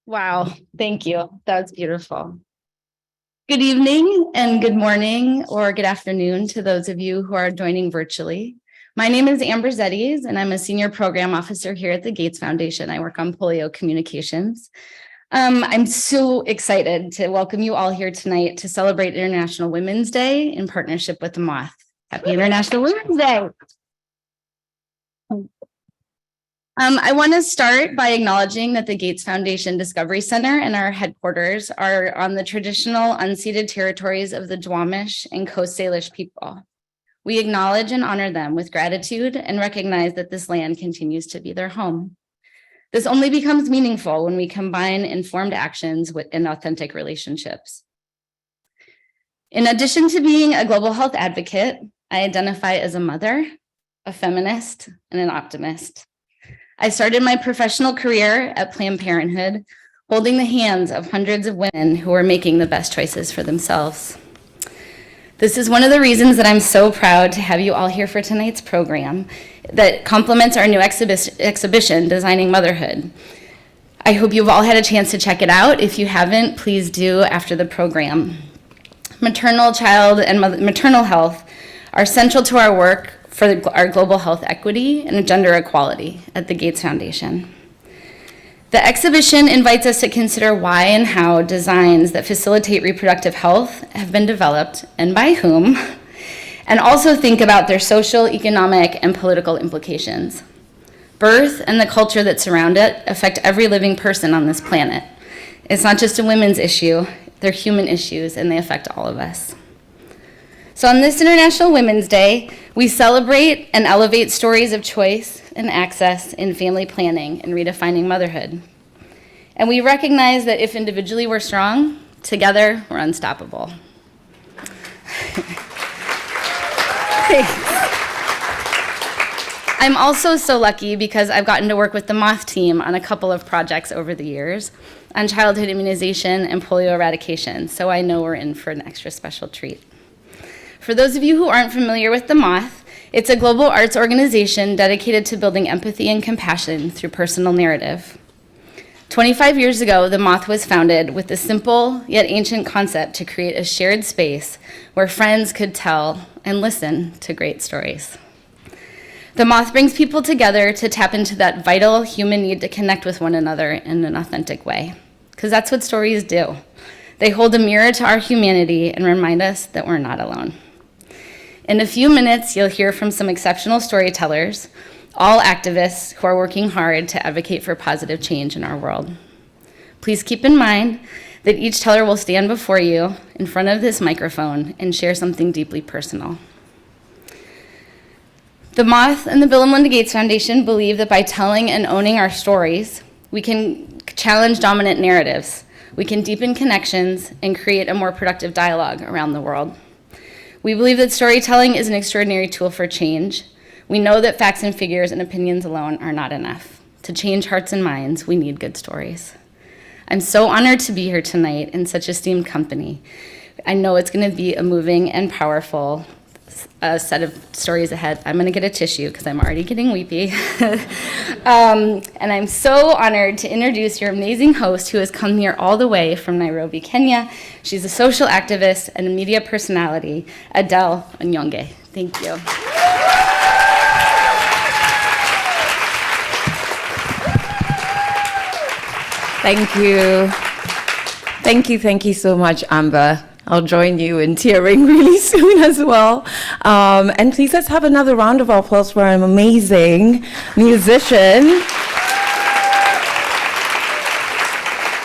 Wow, thank you. That was beautiful. Good evening and good morning or good afternoon to those of you who are joining virtually. My name is Amber Zeddies and I'm a senior program officer here at the Gates Foundation. I work on polio communications. I'm so excited to welcome you all here tonight to celebrate International Women's Day in partnership with the Moth. Happy International Women's Day. I want to start by acknowledging that the Gates Foundation Discovery Center and our headquarters are on the traditional unceded territories of the Duwamish and Coast Salish people. We acknowledge and honor them with gratitude and recognize that this land continues to be their home. This only becomes meaningful when we combine informed actions and authentic relationships. In addition to being a global health advocate, I identify as a mother, a feminist, and an optimist. I started my professional career at Planned Parenthood, holding the hands of hundreds of women who are making the best choices for themselves. This is one of the reasons that I'm so proud to have you all here for tonight's program that complements our new exhibition, Designing Motherhood. I hope you've all had a chance to check it out. If you haven't, please do after the program. Maternal, child, and maternal health are central to our work for our global health equity and gender equality at the Gates Foundation. The exhibition invites us to consider why and how designs that facilitate reproductive health have been developed and by whom, and also think about their social, economic, and political implications. Birth and the culture that surround it affect every living person on this planet. It's not just a women's issue, they're human issues and they affect all of us. So on this International Women's Day, we celebrate and elevate stories of choice and access in family planning and redefining motherhood. And we recognize that if individually we're strong, together we're unstoppable. I'm also so lucky because I've gotten to work with the Moth team on a couple of projects over the years on childhood immunization and polio eradication, so I know we're in for an extra special treat. For those of you who aren't familiar with the Moth, it's a global arts organization dedicated to building empathy and compassion through personal narrative. 25 years ago, the Moth was founded with the simple yet ancient concept to create a shared space where friends could tell and listen to great stories. The Moth brings people together to tap into that vital human need to connect with one another in an authentic way, because that's what stories do. They hold a mirror to our humanity and remind us that we're not alone. In a few minutes, you'll hear from some exceptional storytellers, all activists who are working hard to advocate for positive change in our world. Please keep in mind that each teller will stand before you in front of this microphone and share something deeply personal. The Moth and the Bill and Melinda Gates Foundation believe that by telling and owning our stories, we can challenge dominant narratives, we can deepen connections and create a more productive dialogue around the world. We believe that storytelling is an extraordinary tool for change. We know that facts and figures and opinions alone are not enough. To change hearts and minds, we need good stories. I'm so honored to be here tonight in such esteemed company. I know it's going to be a moving and powerful set of stories ahead. I'm going to get a tissue because I'm already getting weepy. And I'm so honored to introduce your amazing host who has come here all the way from Nairobi, Kenya. She's a social activist and a media personality, Adele Onyango. Thank you. Thank you so much, Amber. I'll join you in tearing really soon as well. And please let's have another round of applause for an amazing musician,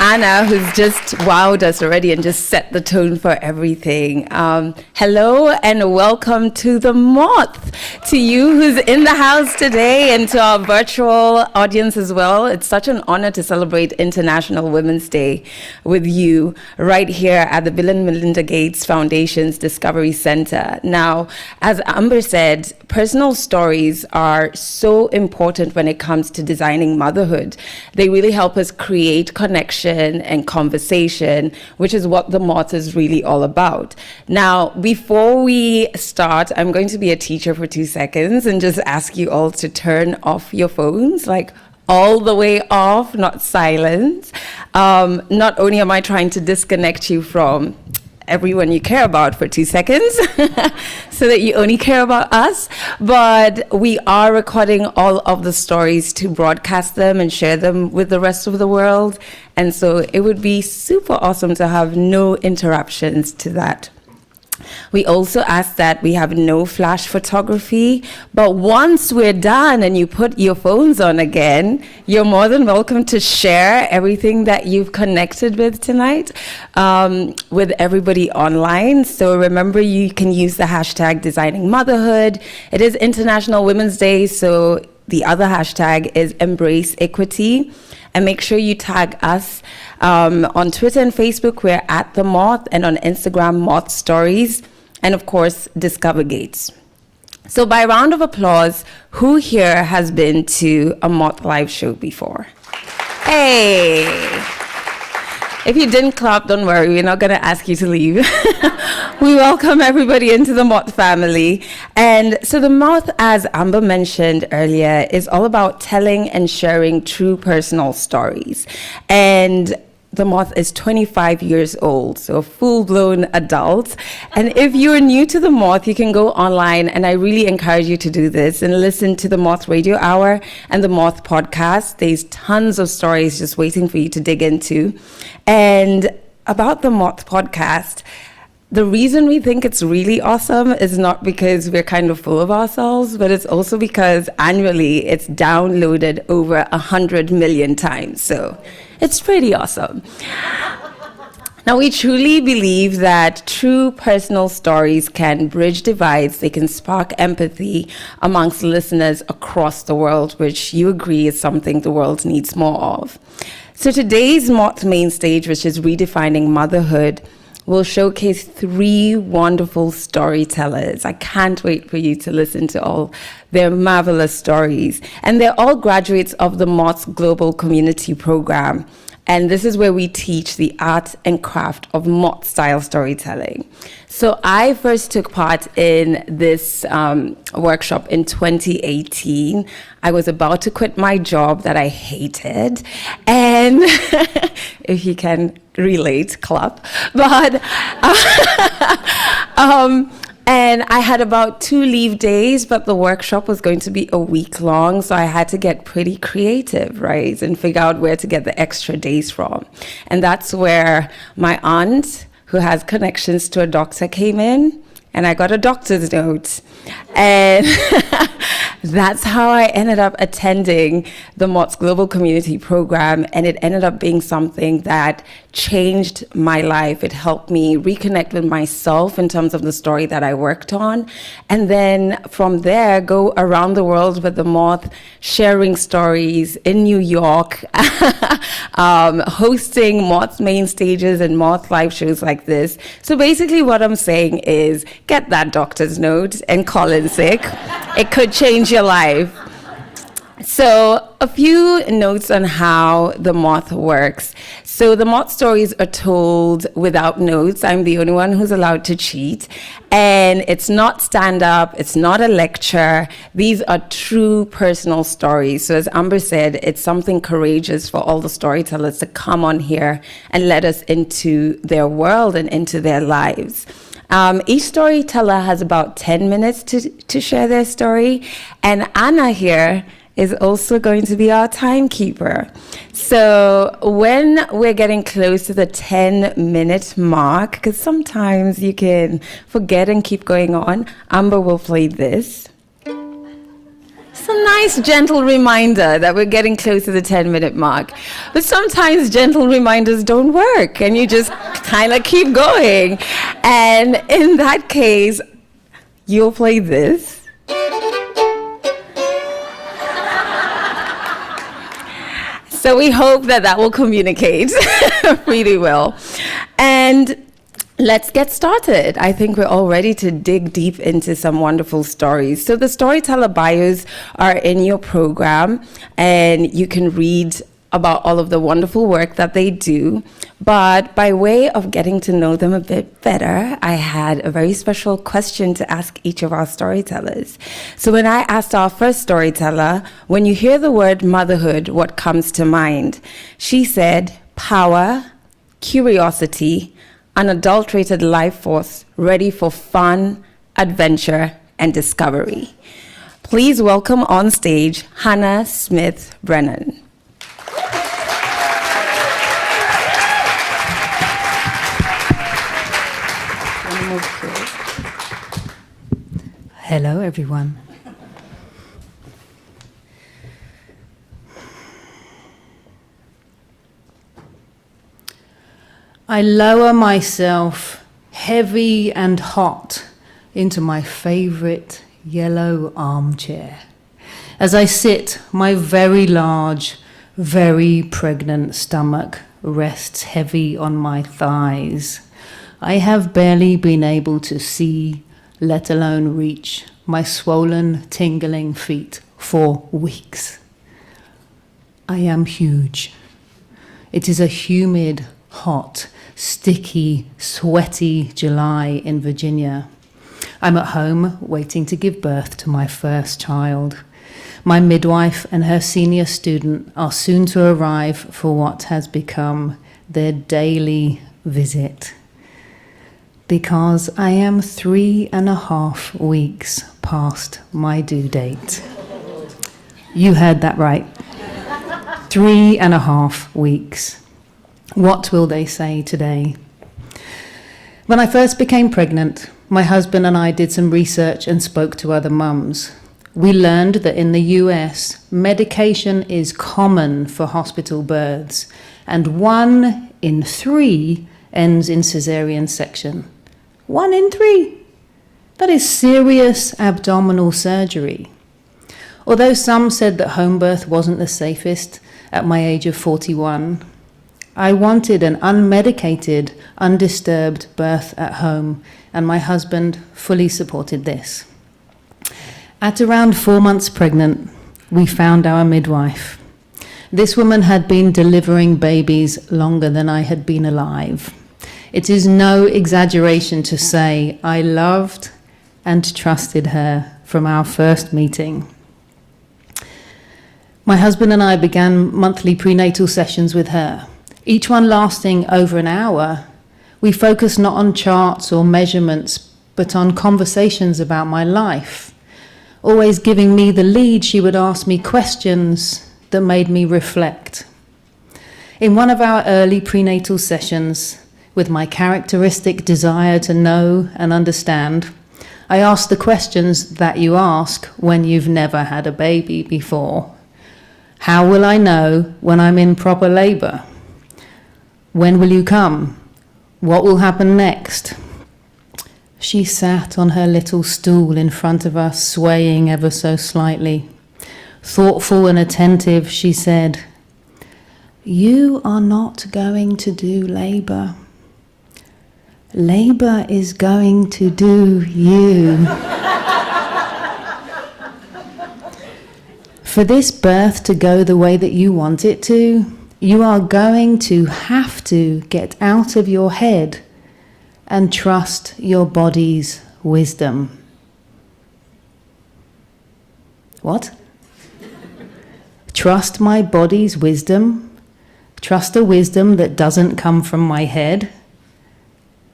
Anna, who's just wowed us already and just set the tone for everything. Hello and welcome to the Moth. To you who's in the house today and to our virtual audience as well. It's such an honor to celebrate International Women's Day with you right here at the Bill and Melinda Gates Foundation's Discovery Center. Now, as Amber said, personal stories are so important when it comes to designing motherhood. They really help us create connection and conversation, which is what the Moth is really all about. Now, before we start, I'm going to be a teacher for 2 seconds and just ask you all to turn off your phones, like all the way off, not silent. Not only am I trying to disconnect you from everyone you care about for 2 seconds so that you only care about us, but we are recording all of the stories to broadcast them and share them with the rest of the world. And so it would be super awesome to have no interruptions to that. We also ask that we have no flash photography, but once we're done and you put your phones on again, you're more than welcome to share everything that you've connected with tonight with everybody online. So remember, you can use the hashtag Designing Motherhood. It is International Women's Day, so the other hashtag is Embrace Equity. And make sure you tag us on Twitter and Facebook. We're at The Moth, and on Instagram, Moth Stories, and of course, Discover Gates. So by round of applause, who here has been to a Moth live show before? Hey! If you didn't clap, don't worry, we're not gonna ask you to leave. We welcome everybody into the Moth family. And so the Moth, as Amber mentioned earlier, is all about telling and sharing true personal stories. And the Moth is 25 years old, so a full-blown adult. And if you're new to the Moth, you can go online, and I really encourage you to do this and listen to the Moth Radio Hour and the Moth podcast. There's tons of stories just waiting for you to dig into. And about the Moth podcast, the reason we think it's really awesome is not because we're kind of full of ourselves, but it's also because annually it's downloaded over 100 million times. So it's pretty awesome. Now, we truly believe that true personal stories can bridge divides. They can spark empathy amongst listeners across the world, which you agree is something the world needs more of. So today's Moth main stage, which is Redefining Motherhood, will showcase 3 wonderful storytellers. I can't wait for you to listen to all their marvelous stories. And they're all graduates of the Moth's Global Community Program. And this is where we teach the art and craft of Moth-style storytelling. So I first took part in this workshop in 2018. I was about to quit my job that I hated. And if you can relate, clap. But and I had about 2 leave days, but the workshop was going to be a week long, so I had to get pretty creative, right, and figure out where to get the extra days from. And that's where my aunt, who has connections to a doctor, came in, and I got a doctor's note. And that's how I ended up attending the Moth's Global Community Program, and it ended up being something that changed my life. It helped me reconnect with myself in terms of the story that I worked on, and then from there go around the world with the Moth, sharing stories in New York, hosting Moth main stages and Moth live shows like this. So basically what I'm saying is, get that doctor's note and call in sick. It could change your life. So a few notes on how the Moth works. So the Moth stories are told without notes. I'm the only one who's allowed to cheat. And it's not stand-up, it's not a lecture. These are true personal stories. So as Amber said, it's something courageous for all the storytellers to come on here and let us into their world and into their lives. Each storyteller has about 10 minutes to share their story. And Anna here is also going to be our timekeeper. So when we're getting close to the 10-minute mark, because sometimes you can forget and keep going on, Amber will play this. It's a nice, gentle reminder that we're getting close to the 10-minute mark. But sometimes gentle reminders don't work, and you just kind of keep going. And in that case, you'll play this. So we hope that that will communicate really well. And let's get started. I think we're all ready to dig deep into some wonderful stories. So the storyteller bios are in your program, and you can read about all of the wonderful work that they do. But by way of getting to know them a bit better, I had a very special question to ask each of our storytellers. So when I asked our first storyteller, when you hear the word motherhood, what comes to mind? She said, power, curiosity, unadulterated life force ready for fun, adventure, and discovery. Please welcome on stage Hannah Smith Brennan. Hello, everyone. I lower myself heavy and hot into my favorite yellow armchair. As I sit, my very large, very pregnant stomach rests heavy on my thighs. I have barely been able to see, let alone reach, my swollen, tingling feet for weeks. I am huge. It is a humid, hot, sticky, sweaty July in Virginia. I'm at home waiting to give birth to my first child. My midwife and her senior student are soon to arrive for what has become their daily visit. Because I am 3.5 weeks past my due date. You heard that right. 3.5 weeks. What will they say today? When I first became pregnant, my husband and I did some research and spoke to other mums. We learned that in the US, medication is common for hospital births, and 1 in 3 ends in cesarean section. 1 in 3. That is serious abdominal surgery. Although some said that home birth wasn't the safest at my age of 41, I wanted an unmedicated, undisturbed birth at home, and my husband fully supported this. At around 4 months pregnant, we found our midwife. This woman had been delivering babies longer than I had been alive. It is no exaggeration to say I loved and trusted her from our first meeting. My husband and I began monthly prenatal sessions with her, each one lasting over an hour. We focused not on charts or measurements, but on conversations about my life. Always giving me the lead, she would ask me questions that made me reflect. In one of our early prenatal sessions, with my characteristic desire to know and understand, I asked the questions that you ask when you've never had a baby before. How will I know when I'm in proper labor? When will you come? What will happen next? She sat on her little stool in front of us, swaying ever so slightly. Thoughtful and attentive, she said, "You are not going to do labor. Labor is going to do you." For this birth to go the way that you want it to, you are going to have to get out of your head and trust your body's wisdom. What? Trust my body's wisdom? Trust a wisdom that doesn't come from my head?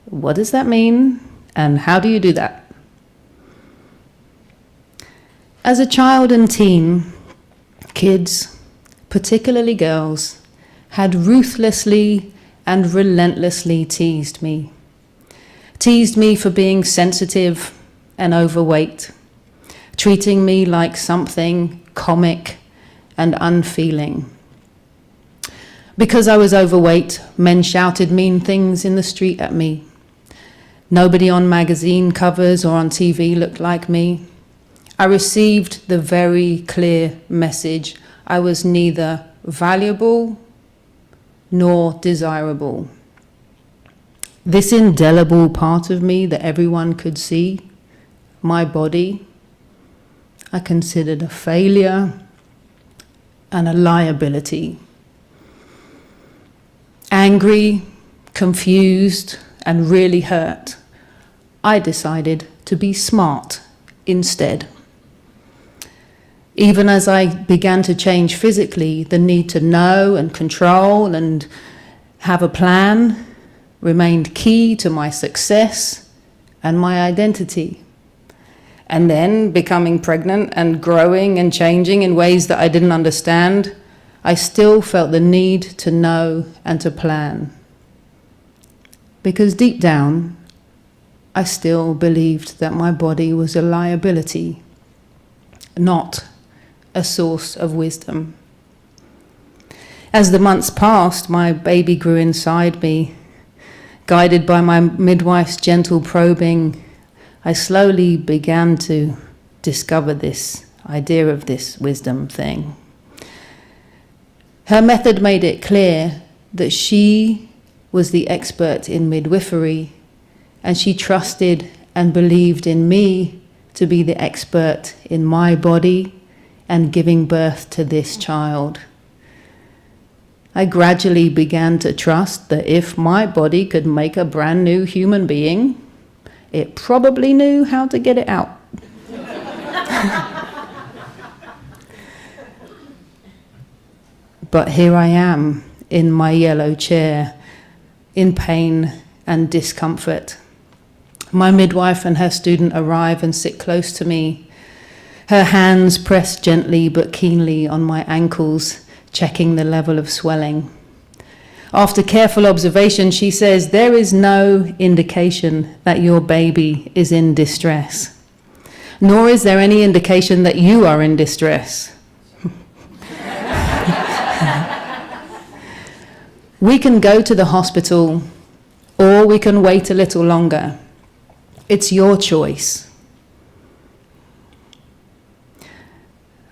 What does that mean? And how do you do that? As a child and teen, kids, particularly girls, had ruthlessly and relentlessly teased me. Teased me for being sensitive and overweight, treating me like something comic and unfeeling. Because I was overweight, men shouted mean things in the street at me. Nobody on magazine covers or on TV looked like me. I received the very clear message I was neither valuable nor desirable. This indelible part of me that everyone could see, my body, I considered a failure and a liability. Angry, confused, and really hurt, I decided to be smart instead. Even as I began to change physically, the need to know and control and have a plan remained key to my success and my identity. And then, becoming pregnant and growing and changing in ways that I didn't understand, I still felt the need to know and to plan. Because deep down, I still believed that my body was a liability, not a source of wisdom. As the months passed, my baby grew inside me. Guided by my midwife's gentle probing, I slowly began to discover this idea of this wisdom thing. Her method made it clear that she was the expert in midwifery, and she trusted and believed in me to be the expert in my body and giving birth to this child. I gradually began to trust that if my body could make a brand new human being, it probably knew how to get it out. But here I am in my yellow chair, in pain and discomfort. My midwife and her student arrive and sit close to me. Her hands press gently but keenly on my ankles, checking the level of swelling. After careful observation, she says, "There is no indication that your baby is in distress, nor is there any indication that you are in distress. We can go to the hospital, or we can wait a little longer. It's your choice."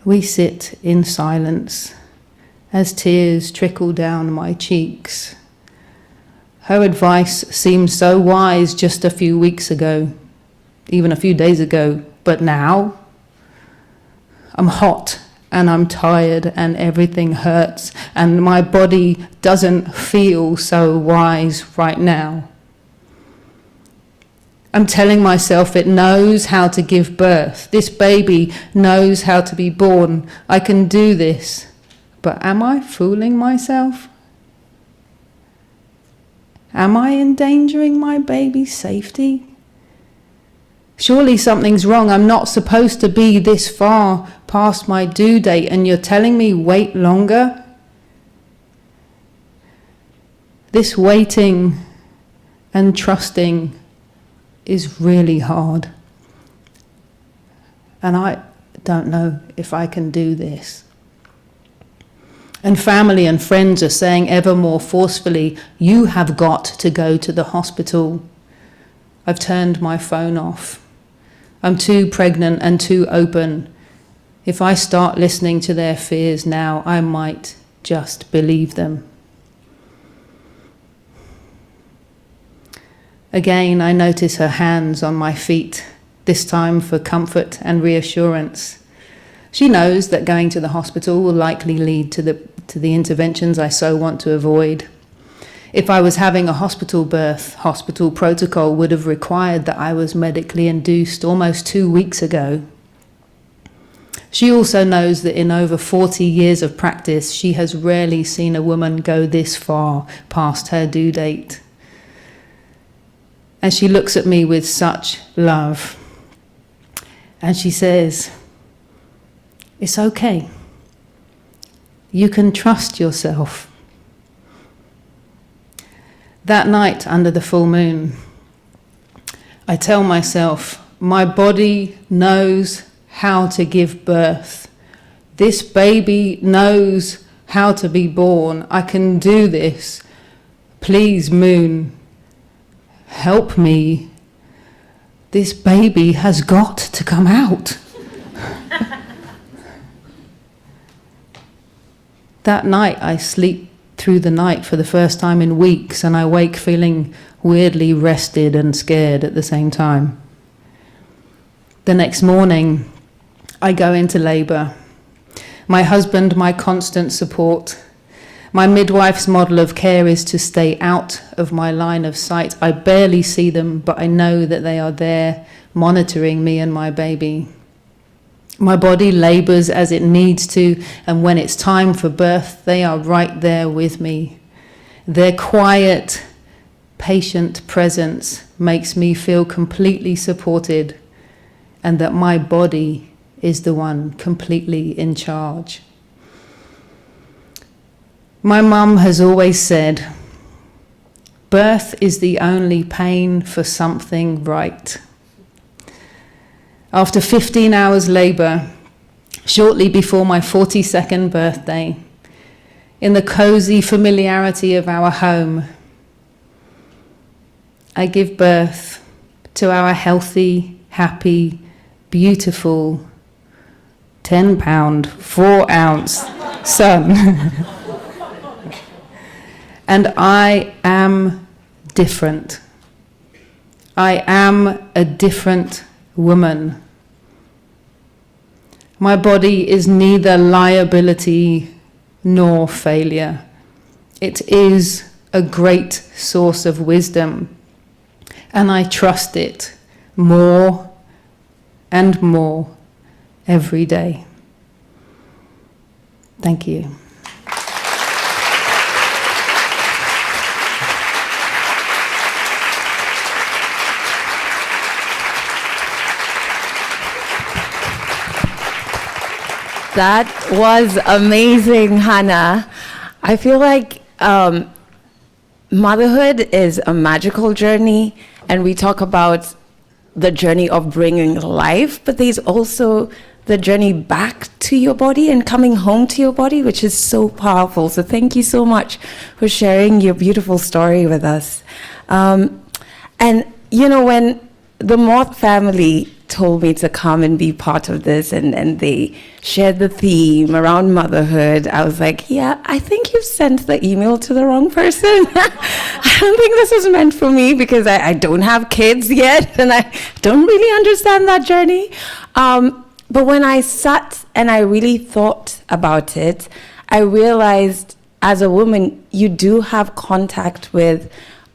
We sit in silence as tears trickle down my cheeks. Her advice seemed so wise just a few weeks ago, even a few days ago, but now I'm hot and I'm tired and everything hurts and my body doesn't feel so wise right now. I'm telling myself it knows how to give birth. This baby knows how to be born. I can do this. But am I fooling myself? Am I endangering my baby's safety? Surely something's wrong. I'm not supposed to be this far past my due date, and you're telling me wait longer? This waiting and trusting is really hard. And I don't know if I can do this. And family and friends are saying ever more forcefully, "You have got to go to the hospital." I've turned my phone off. I'm too pregnant and too open. If I start listening to their fears now, I might just believe them. Again, I notice her hands on my feet, this time for comfort and reassurance. She knows that going to the hospital will likely lead to the interventions I so want to avoid. If I was having a hospital birth, hospital protocol would have required that I was medically induced almost 2 weeks ago. She also knows that in over 40 years of practice, she has rarely seen a woman go this far past her due date. And she looks at me with such love. And she says, "It's okay. You can trust yourself." That night under the full moon, I tell myself, my body knows how to give birth. This baby knows how to be born. I can do this. Please, moon, help me. This baby has got to come out. That night, I sleep through the night for the first time in weeks, and I wake feeling weirdly rested and scared at the same time. The next morning, I go into labor. My husband, my constant support. My midwife's model of care is to stay out of my line of sight. I barely see them, but I know that they are there monitoring me and my baby. My body labors as it needs to, and when it's time for birth, they are right there with me. Their quiet, patient presence makes me feel completely supported and that my body is the one completely in charge. My mum has always said, birth is the only pain for something right. After 15 hours labour, shortly before my 42nd birthday, in the cosy familiarity of our home, I give birth to our healthy, happy, beautiful, 10-pound, 4-ounce son. And I am different. I am a different woman. My body is neither liability nor failure. It is a great source of wisdom, and I trust it more and more every day. Thank you. That was amazing, Hannah. I feel like motherhood is a magical journey, and we talk about the journey of bringing life, but there's also the journey back to your body and coming home to your body, which is so powerful. So thank you so much for sharing your beautiful story with us. And, you know, when the Moth family told me to come and be part of this, and they shared the theme around motherhood, I was like, yeah, I think you've sent the email to the wrong person. I don't think this was meant for me, because I don't have kids yet, and I don't really understand that journey. But when I sat and I really thought about it, I realized as a woman, you do have contact with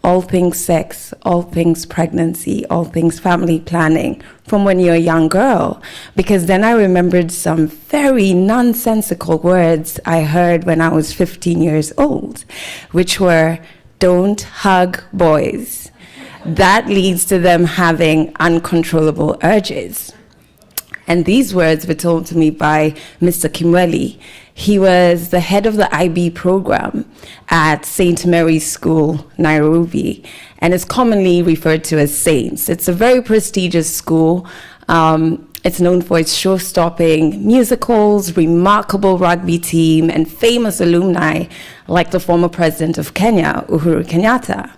all things sex, all things pregnancy, all things family planning from when you're a young girl. Because then I remembered some very nonsensical words I heard when I was 15 years old, which were, don't hug boys. That leads to them having uncontrollable urges. And these words were told to me by Mr. Kimweli. He was the head of the IB program at St. Mary's School, Nairobi, and is commonly referred to as Saints. It's a very prestigious school. It's known for its show-stopping musicals, remarkable rugby team, and famous alumni like the former president of Kenya, Uhuru Kenyatta.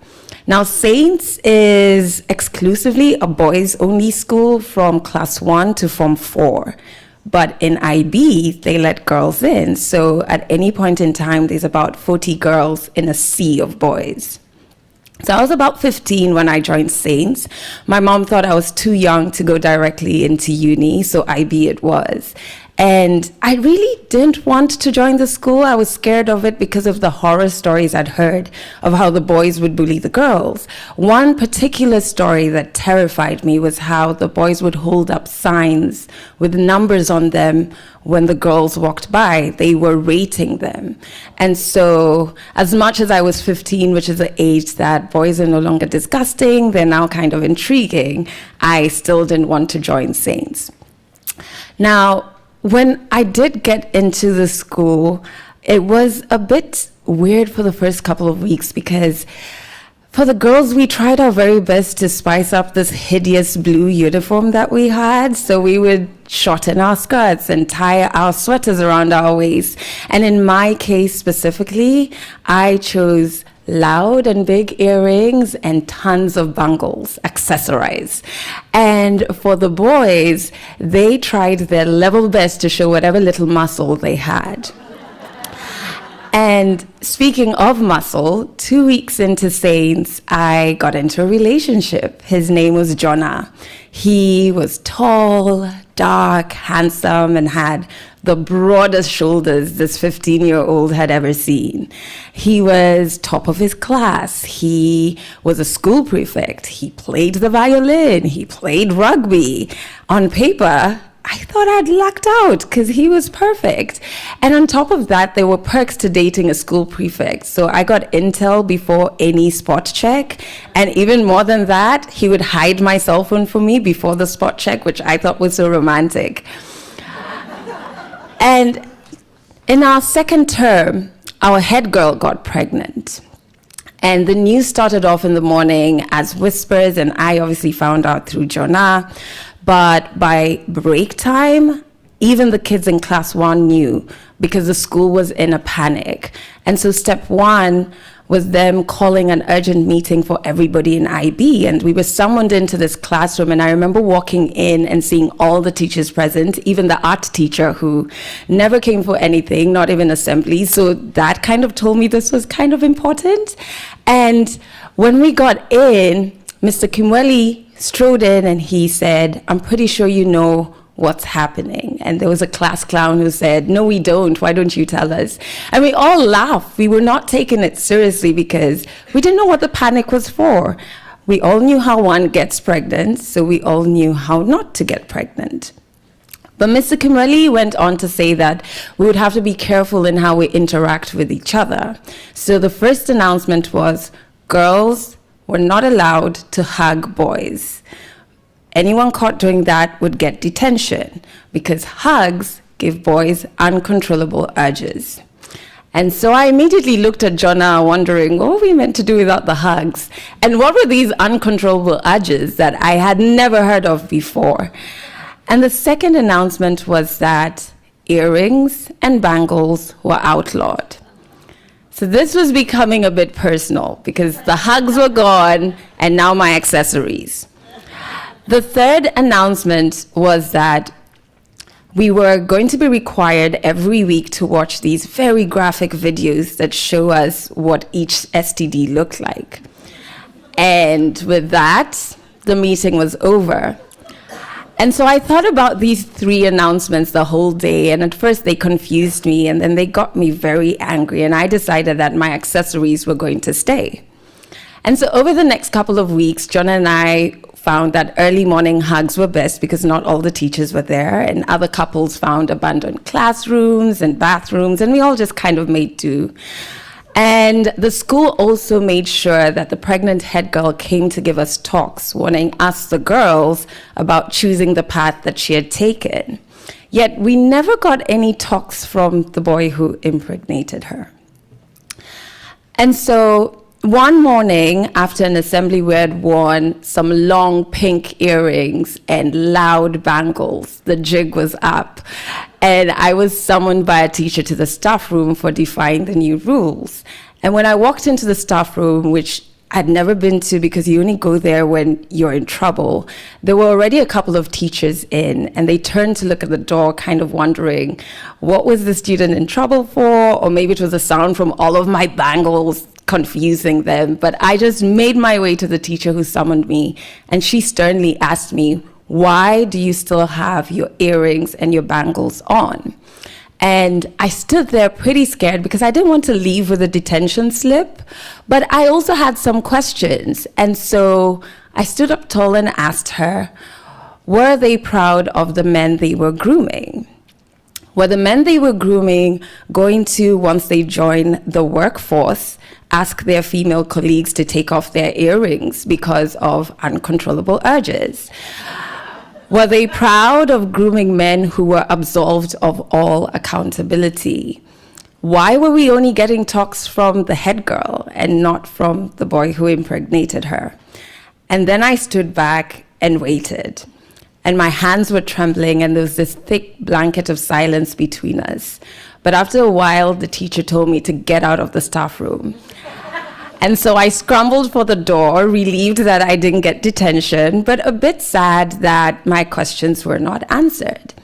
Now, Saints is exclusively a boys-only school from class 1 to form 4. But in IB, they let girls in. So at any point in time, there's about 40 girls in a sea of boys. So I was about 15 when I joined Saints. My mom thought I was too young to go directly into uni, so IB it was. And I really didn't want to join the school. I was scared of it because of the horror stories I'd heard of how the boys would bully the girls. One particular story that terrified me was how the boys would hold up signs with numbers on them when the girls walked by. They were rating them. And so as much as I was 15, which is the age that boys are no longer disgusting, they're now kind of intriguing, I still didn't want to join Saints. Now, when I did get into the school, it was a bit weird for the first couple of weeks, because for the girls, we tried our very best to spice up this hideous blue uniform that we had. So we would shorten our skirts and tie our sweaters around our waist. And in my case specifically, I chose loud and big earrings and tons of bangles, accessorized. And for the boys, they tried their level best to show whatever little muscle they had. And speaking of muscle, 2 weeks into Saints, I got into a relationship. His name was Jonah. He was tall, dark, handsome, and had the broadest shoulders this 15-year-old had ever seen. He was top of his class. He was a school prefect. He played the violin. He played rugby. On paper, I thought I'd lucked out because he was perfect. And on top of that, there were perks to dating a school prefect. So I got intel before any spot check. And even more than that, he would hide my cell phone for me before the spot check, which I thought was so romantic. And in our second term, our head girl got pregnant. And the news started off in the morning as whispers, and I obviously found out through Jonah. But by break time, even the kids in class 1 knew because the school was in a panic. And so step 1 was them calling an urgent meeting for everybody in IB. And we were summoned into this classroom. And I remember walking in and seeing all the teachers present, even the art teacher who never came for anything, not even assembly. So that kind of told me this was kind of important. And when we got in, Mr. Kimweli strode in and he said, "I'm pretty sure you know what's happening." And there was a class clown who said, "No, we don't. Why don't you tell us?" And we all laughed. We were not taking it seriously because we didn't know what the panic was for. We all knew how one gets pregnant, so we all knew how not to get pregnant. But Mr. Kimweli went on to say that we would have to be careful in how we interact with each other. So the first announcement was, girls were not allowed to hug boys. Anyone caught doing that would get detention because hugs give boys uncontrollable urges. And so I immediately looked at Jonah wondering, what were we meant to do without the hugs? And what were these uncontrollable urges that I had never heard of before? And the second announcement was that earrings and bangles were outlawed. So this was becoming a bit personal because the hugs were gone and now my accessories. The third announcement was that we were going to be required every week to watch these very graphic videos that show us what each STD looked like. And with that, the meeting was over. And so I thought about these 3 announcements the whole day, and at first they confused me, and then they got me very angry, and I decided that my accessories were going to stay. And so over the next couple of weeks, Jonah and I found that early morning hugs were best because not all the teachers were there, and other couples found abandoned classrooms and bathrooms, and we all just kind of made do. And the school also made sure that the pregnant head girl came to give us talks, warning us, the girls, about choosing the path that she had taken. Yet we never got any talks from the boy who impregnated her. And so one morning after an assembly, we had worn some long pink earrings and loud bangles. The jig was up. And I was summoned by a teacher to the staff room for defying the new rules. And when I walked into the staff room, which I'd never been to because you only go there when you're in trouble, there were already a couple of teachers in, and they turned to look at the door, kind of wondering, what was the student in trouble for? Or maybe it was a sound from all of my bangles confusing them. But I just made my way to the teacher who summoned me, and she sternly asked me, why do you still have your earrings and your bangles on? And I stood there pretty scared because I didn't want to leave with a detention slip, but I also had some questions. And so I stood up tall and asked her, were they proud of the men they were grooming? Were the men they were grooming going to, once they join the workforce, ask their female colleagues to take off their earrings because of uncontrollable urges? Were they proud of grooming men who were absolved of all accountability? Why were we only getting talks from the head girl and not from the boy who impregnated her? And then I stood back and waited. And my hands were trembling, and there was this thick blanket of silence between us. But after a while, the teacher told me to get out of the staff room. And so I scrambled for the door, relieved that I didn't get detention, but a bit sad that my questions were not answered.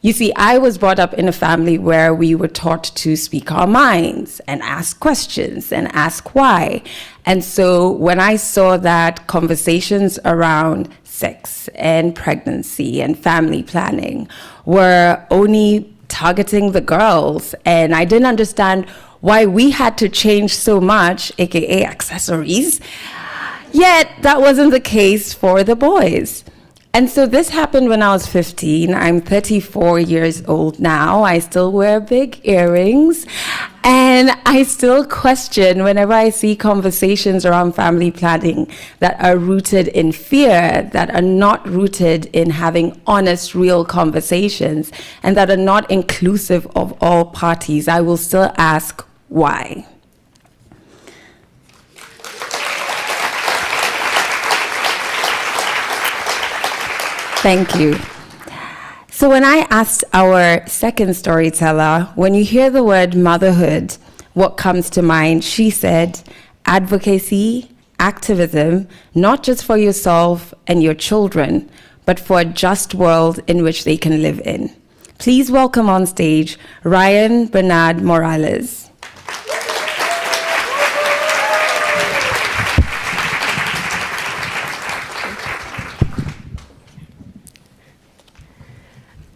You see, I was brought up in a family where we were taught to speak our minds and ask questions and ask why. And so when I saw that conversations around sex and pregnancy and family planning were only targeting the girls, and I didn't understand why we had to change so much, aka accessories, yet that wasn't the case for the boys. And so this happened when I was 15. I'm 34 years old now. I still wear big earrings. And I still question whenever I see conversations around family planning that are rooted in fear, that are not rooted in having honest, real conversations, and that are not inclusive of all parties. I will still ask why. Thank you. So when I asked our second storyteller, when you hear the word motherhood, what comes to mind? She said, advocacy, activism, not just for yourself and your children, but for a just world in which they can live in. Please welcome on stage Ryan Bernard Morales.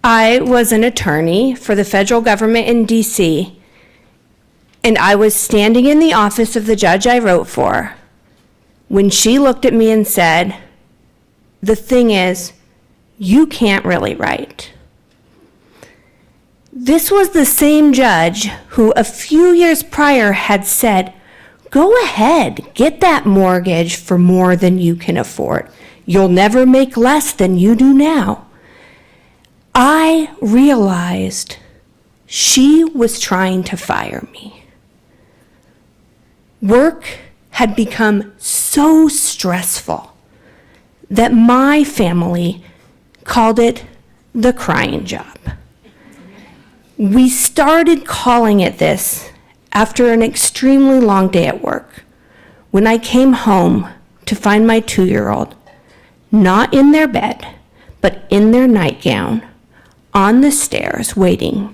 I was an attorney for the federal government in DC, and I was standing in the office of the judge I wrote for when she looked at me and said, "The thing is, you can't really write." This was the same judge who a few years prior had said, "Go ahead, get that mortgage for more than you can afford. You'll never make less than you do now." I realized she was trying to fire me. Work had become so stressful that my family called it the crying job. We started calling it this after an extremely long day at work, when I came home to find my 2-year-old not in their bed, but in their nightgown, on the stairs waiting.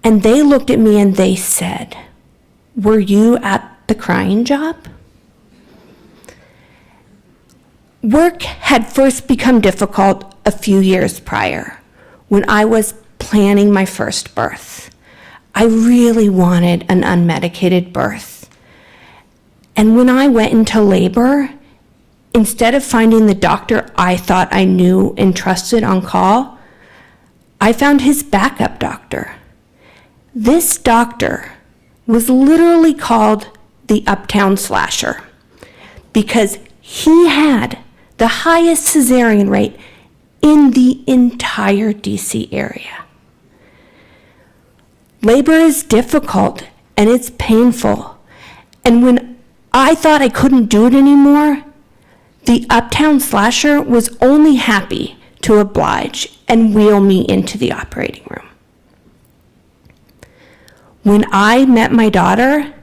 And they looked at me and they said, "Were you at the crying job?" Work had first become difficult a few years prior when I was planning my first birth. I really wanted an unmedicated birth. And when I went into labor, instead of finding the doctor I thought I knew and trusted on call, I found his backup doctor. This doctor was literally called the Uptown Slasher because he had the highest cesarean rate in the entire DC area. Labor is difficult and it's painful. And when I thought I couldn't do it anymore, the Uptown Slasher was only happy to oblige and wheel me into the operating room. When I met my daughter,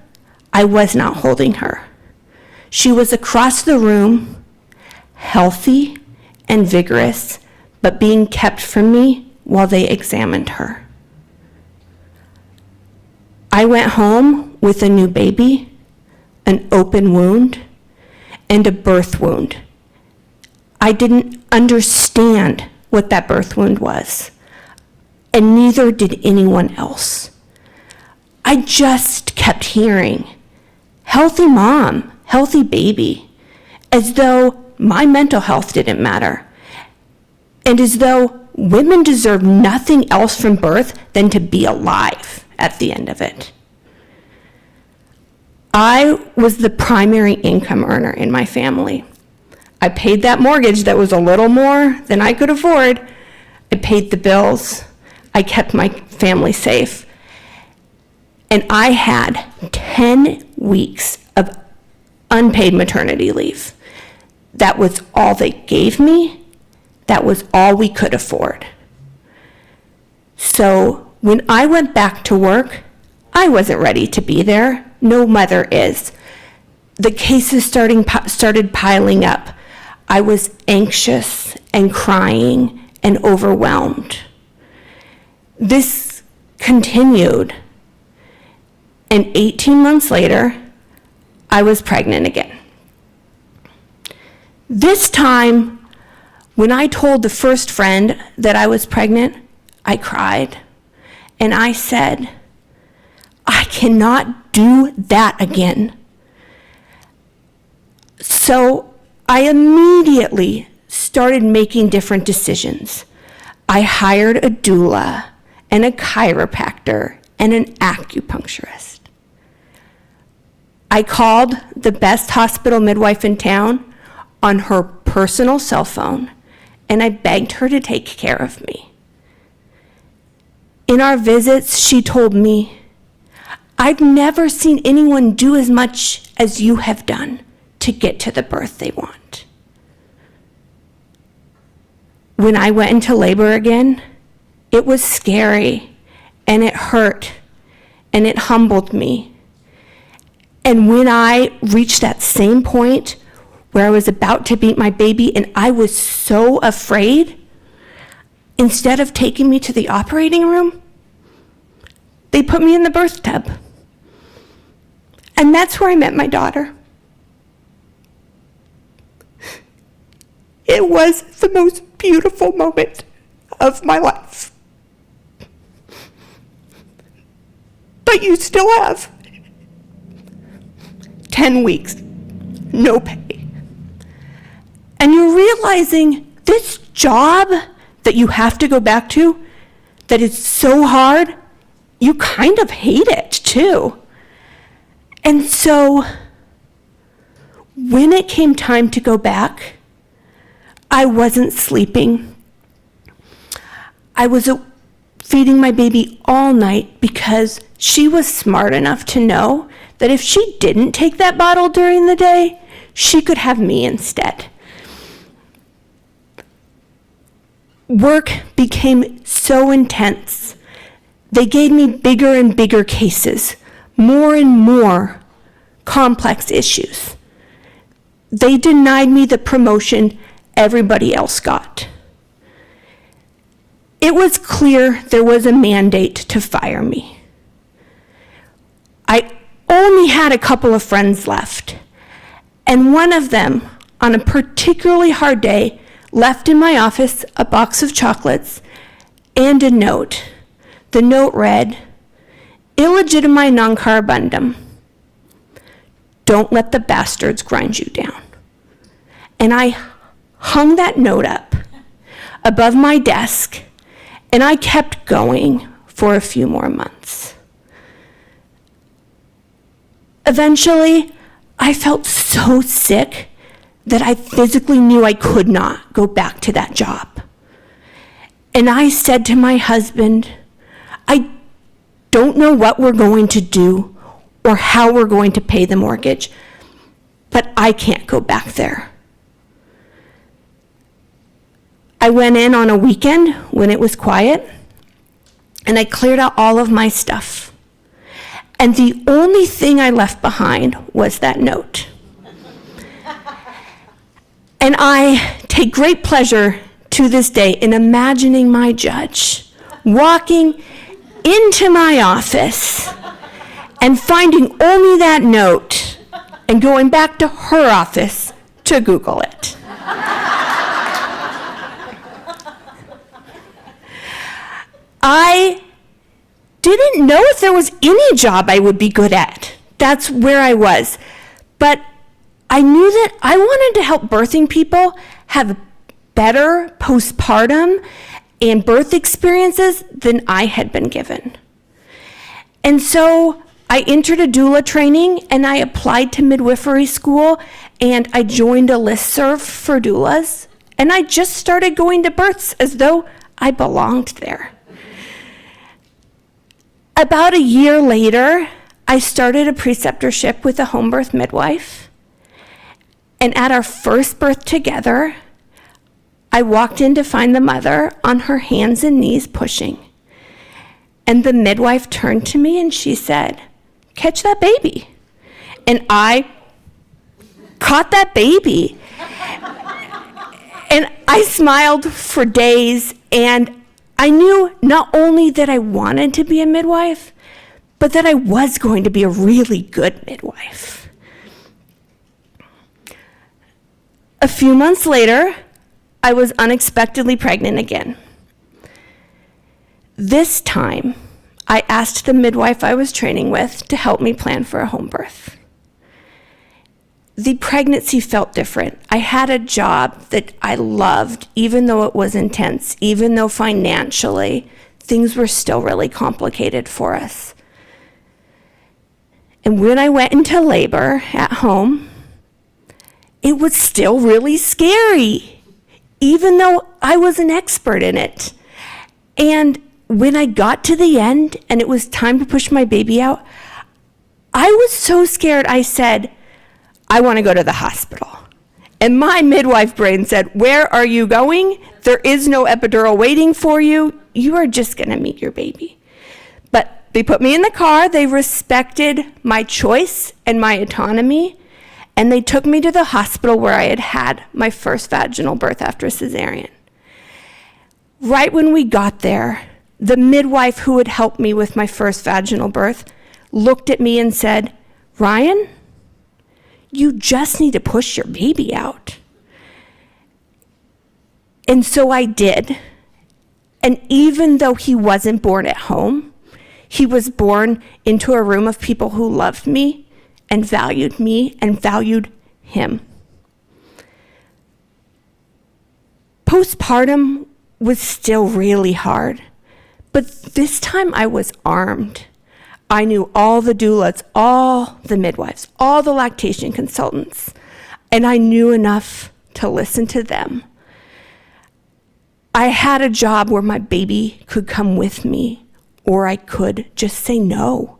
I was not holding her. She was across the room, healthy and vigorous, but being kept from me while they examined her. I went home with a new baby, an open wound, and a birth wound. I didn't understand what that birth wound was, and neither did anyone else. I just kept hearing, "Healthy mom, healthy baby," as though my mental health didn't matter, and as though women deserve nothing else from birth than to be alive at the end of it. I was the primary income earner in my family. I paid that mortgage that was a little more than I could afford. I paid the bills. I kept my family safe. And I had 10 weeks of unpaid maternity leave. That was all they gave me. That was all we could afford. So when I went back to work, I wasn't ready to be there. No mother is. The cases started piling up. I was anxious and crying and overwhelmed. This continued. And 18 months later, I was pregnant again. This time, when I told the first friend that I was pregnant, I cried. And I said, "I cannot do that again." So I immediately started making different decisions. I hired a doula and a chiropractor and an acupuncturist. I called the best hospital midwife in town on her personal cell phone, and I begged her to take care of me. In our visits, she told me, "I've never seen anyone do as much as you have done to get to the birth they want." When I went into labor again, it was scary, and it hurt, and it humbled me. And when I reached that same point where I was about to beat my baby and I was so afraid, instead of taking me to the operating room, they put me in the birth tub. And that's where I met my daughter. It was the most beautiful moment of my life. But you still have 10 weeks, no pay. And you're realizing this job that you have to go back to, that is so hard, you kind of hate it too. And so when it came time to go back, I wasn't sleeping. I was feeding my baby all night because she was smart enough to know that if she didn't take that bottle during the day, she could have me instead. Work became so intense. They gave me bigger and bigger cases, more and more complex issues. They denied me the promotion everybody else got. It was clear there was a mandate to fire me. I only had a couple of friends left, and one of them, on a particularly hard day, left in my office a box of chocolates and a note. The note read, "Illegitimi non carabundum. Don't let the bastards grind you down." And I hung that note up above my desk, and I kept going for a few more months. Eventually, I felt so sick that I physically knew I could not go back to that job. And I said to my husband, "I don't know what we're going to do or how we're going to pay the mortgage, but I can't go back there." I went in on a weekend when it was quiet, and I cleared out all of my stuff. And the only thing I left behind was that note. And I take great pleasure to this day in imagining my judge walking into my office and finding only that note and going back to her office to Google it. I didn't know if there was any job I would be good at. That's where I was. But I knew that I wanted to help birthing people have better postpartum and birth experiences than I had been given. And so I entered a doula training, and I applied to midwifery school, and I joined a listserv for doulas, and I just started going to births as though I belonged there. About a year later, I started a preceptorship with a home birth midwife. And at our first birth together, I walked in to find the mother on her hands and knees pushing. And the midwife turned to me and she said, "Catch that baby." And I caught that baby. And I smiled for days, and I knew not only that I wanted to be a midwife, but that I was going to be a really good midwife. A few months later, I was unexpectedly pregnant again. This time, I asked the midwife I was training with to help me plan for a home birth. the pregnancy felt different. I had a job that I loved, even though it was intense, even though financially things were still really complicated for us. And when I went into labor at home, it was still really scary, even though I was an expert in it. And when I got to the end and it was time to push my baby out, I was so scared. I said, I want to go to the hospital. And my midwife brain said, where are you going? There is no epidural waiting for you. You are just going to meet your baby. But they put me in the car. They respected my choice and my autonomy. And they took me to the hospital where I had had my first vaginal birth after a cesarean. Right when we got there, the midwife who had helped me with my first vaginal birth looked at me and said, Ryan, you just need to push your baby out. And so I did. And even though he wasn't born at home, he was born into a room of people who loved me and valued him. Postpartum was still really hard, but this time I was armed. I knew all the doulas, all the midwives, all the lactation consultants, and I knew enough to listen to them. I had a job where my baby could come with me, or I could just say no.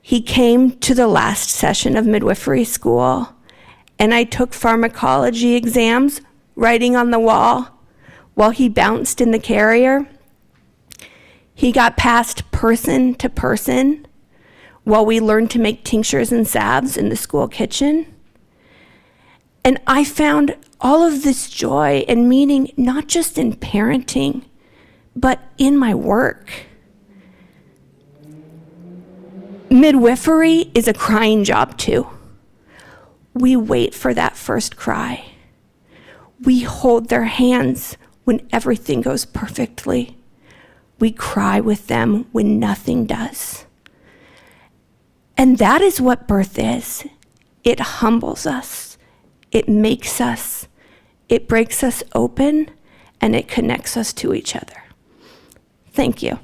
He came to the last session of midwifery school, and I took pharmacology exams, writing on the wall, while he bounced in the carrier. He got passed person to person while we learned to make tinctures and salves in the school kitchen. And I found all of this joy and meaning, not just in parenting, but in my work. Midwifery is a crying job too. We wait for that first cry. We hold their hands when everything goes perfectly. We cry with them when nothing does. And that is what birth is. It humbles us. It makes us. It breaks us open, and it connects us to each other. Thank you.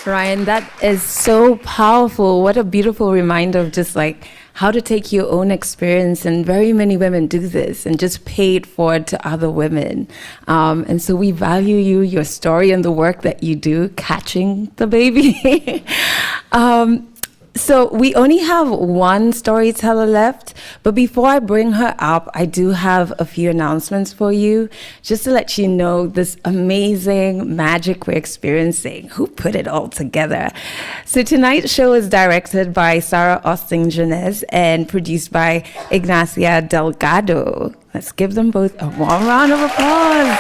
Ryan, that is so powerful. What a beautiful reminder of just like how to take your own experience. And very many women do this and just pay it forward to other women. And so we value you, your story, and the work that you do catching the baby. So we only have one storyteller left, but before I bring her up, I do have a few announcements for you, just to let you know this amazing magic we're experiencing. Who put it all together? So tonight's show is directed by Sarah Austin-Janez and produced by Ignacia Delgado. Let's give them both a warm round of applause.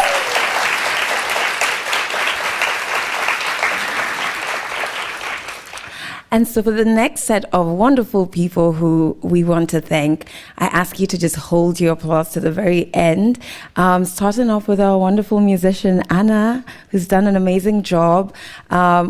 And so for the next set of wonderful people who we want to thank, I ask you to just hold your applause to the very end. Starting off with our wonderful musician, Anna, who's done an amazing job.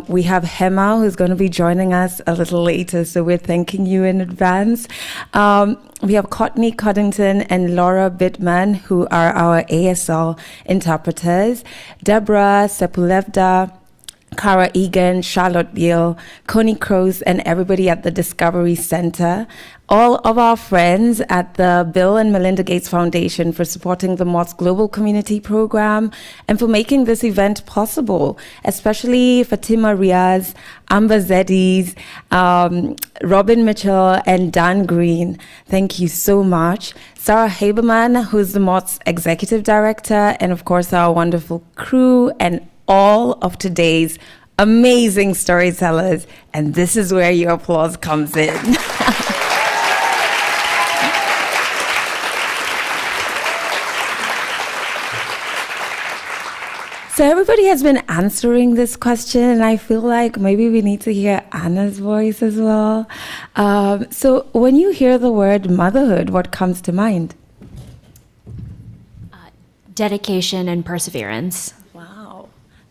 We have Hema, who's going to be joining us a little later, so we're thanking you in advance. We have Courtney Coddington and Laura Bittman, who are our ASL interpreters. Deborah Sepulevda, Cara Egan, Charlotte Beale, Connie Crows, and everybody at the Discovery Center. All of our friends at the Bill and Melinda Gates Foundation for supporting the Moth Global Community Program and for making this event possible, especially Fatima Riaz, Amber Zedis, Robin Mitchell, and Dan Green. Thank you so much. Sarah Haberman, who's the Moth's Executive Director, and of course our wonderful crew and all of today's amazing storytellers. And this is where your applause comes in. So everybody has been answering this question, and I feel like maybe we need to hear Anna's voice as well. So when you hear the word motherhood, what comes to mind? Dedication and perseverance. Wow.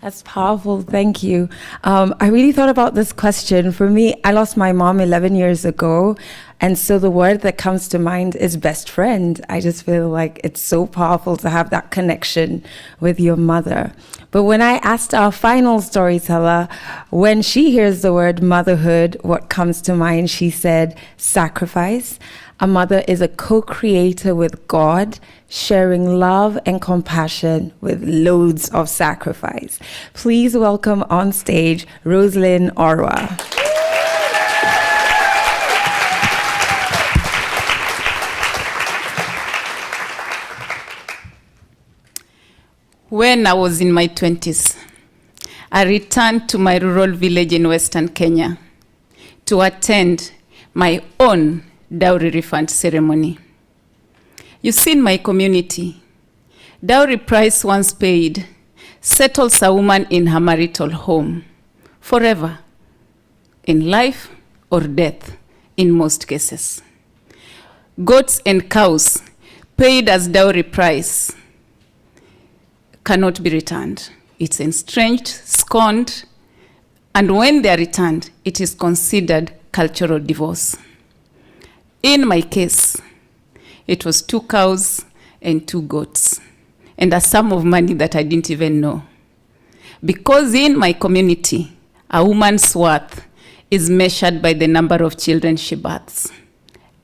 That's powerful. Thank you. I really thought about this question. For me, I lost my mom 11 years ago. And so the word that comes to mind is best friend. I just feel like it's so powerful to have that connection with your mother. But when I asked our final storyteller, when she hears the word motherhood, what comes to mind, she said sacrifice. A mother is a co-creator with God, sharing love and compassion with loads of sacrifice. Please welcome on stage Roselyn Orwa. When I was in my 20s, I returned to my rural village in Western Kenya to attend my own dowry refund ceremony. You see, in my community, dowry price once paid settles a woman in her marital home forever, in life or death in most cases. Goats and cows paid as dowry price cannot be returned. It's estranged, scorned, and when they are returned, it is considered cultural divorce. In my case, it was 2 cows and 2 goats, and a sum of money that I didn't even know. Because in my community, a woman's worth is measured by the number of children she births.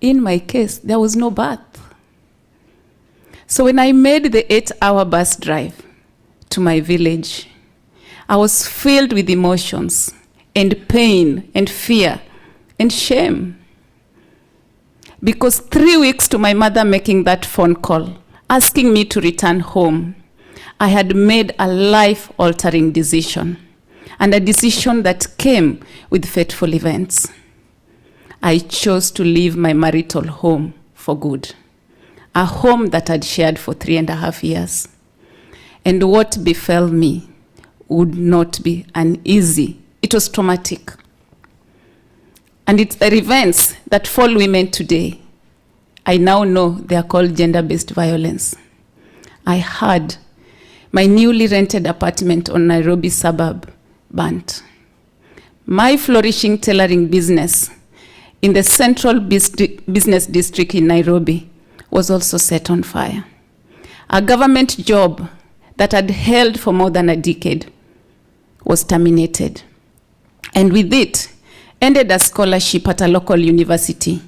In my case, there was no birth. So when I made the 8-hour bus drive to my village, I was filled with emotions and pain and fear and shame. Because 3 weeks to my mother making that phone call, asking me to return home, I had made a life-altering decision, and a decision that came with fateful events. I chose to leave my marital home for good, a home that I'd shared for 3.5 years. And what befell me would not be uneasy. It was traumatic. And it's the events that fall women today. I now know they are called gender-based violence. I had my newly rented apartment on Nairobi suburb burnt. My flourishing tailoring business in the central business district in Nairobi was also set on fire. A government job that had held for more than a decade was terminated. And with it, ended a scholarship at a local university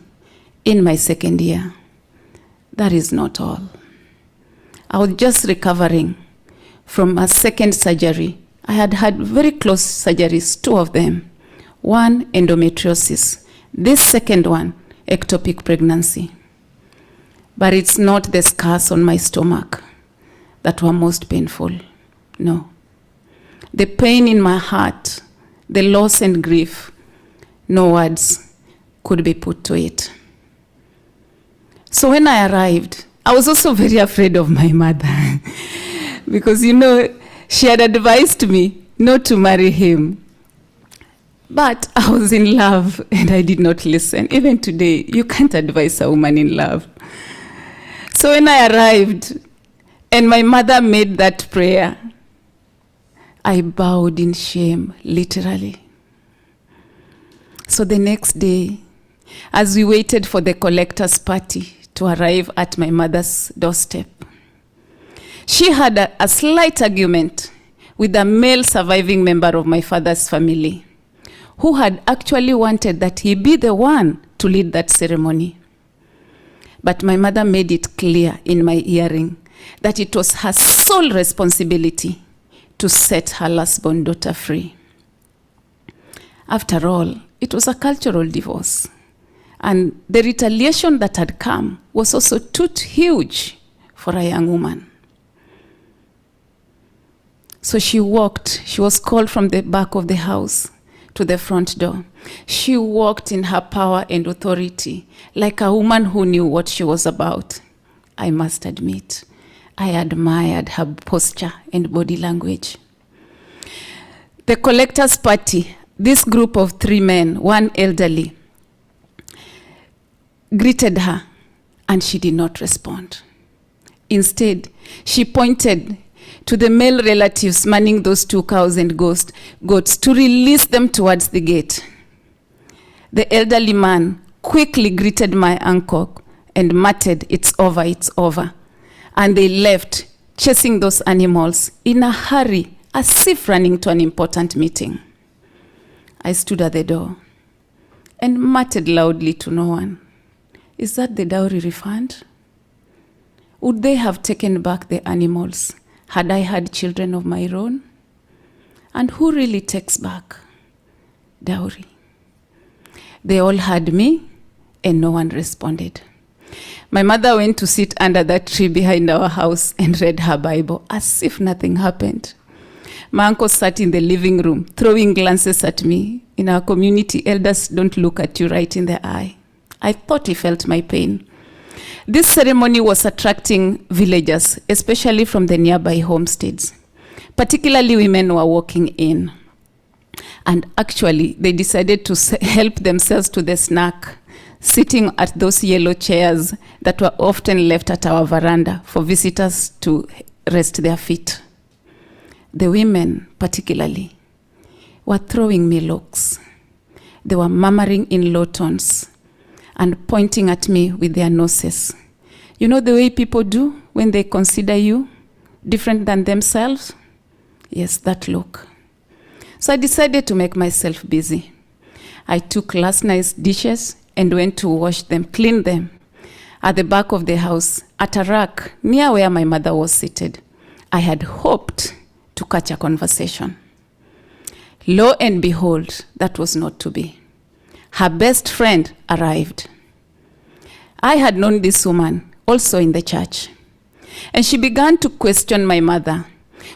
in my 2nd year. That is not all. I was just recovering from a 2nd surgery. I had had very close surgeries, 2 of them. One, endometriosis. This 2nd one, ectopic pregnancy. But it's not the scars on my stomach that were most painful. No. The pain in my heart, the loss and grief, no words could be put to it. So when I arrived, I was also very afraid of my mother because, she had advised me not to marry him. But I was in love and I did not listen. Even today, you can't advise a woman in love. So when I arrived and my mother made that prayer, I bowed in shame, literally. So the next day, as we waited for the collector's party to arrive at my mother's doorstep, she had a slight argument with a male surviving member of my father's family, who had actually wanted that he be the one to lead that ceremony. But my mother made it clear in my hearing that it was her sole responsibility to set her last-born daughter free. After all, it was a cultural divorce. And the retaliation that had come was also too huge for a young woman. So she was called from the back of the house to the front door. She walked in her power and authority like a woman who knew what she was about. I must admit, I admired her posture and body language. The collector's party, this group of 3 men, 1 elderly, greeted her, and she did not respond. Instead, she pointed to the male relatives manning those 2 cows and goats to release them towards the gate. The elderly man quickly greeted my uncle and muttered, "It's over, it's over." And they left, chasing those animals in a hurry, as if running to an important meeting. I stood at the door and muttered loudly to no one, "Is that the dowry refund? Would they have taken back the animals had I had children of my own? And who really takes back dowry?" They all heard me, and no one responded. My mother went to sit under that tree behind our house and read her Bible as if nothing happened. My uncle sat in the living room, throwing glances at me. In our community, elders don't look at you right in the eye. I thought he felt my pain. This ceremony was attracting villagers, especially from the nearby homesteads. Particularly women were walking in. And actually, they decided to help themselves to the snack, sitting at those yellow chairs that were often left at our veranda for visitors to rest their feet. The women, particularly, were throwing me looks. They were murmuring in low tones and pointing at me with their noses. You know the way people do when they consider you different than themselves? Yes, that look. So I decided to make myself busy. I took last night's dishes and went to wash them, clean them, at the back of the house, at a rack near where my mother was seated. I had hoped to catch a conversation. Lo and behold, that was not to be. Her best friend arrived. I had known this woman also in the church, and she began to question my mother,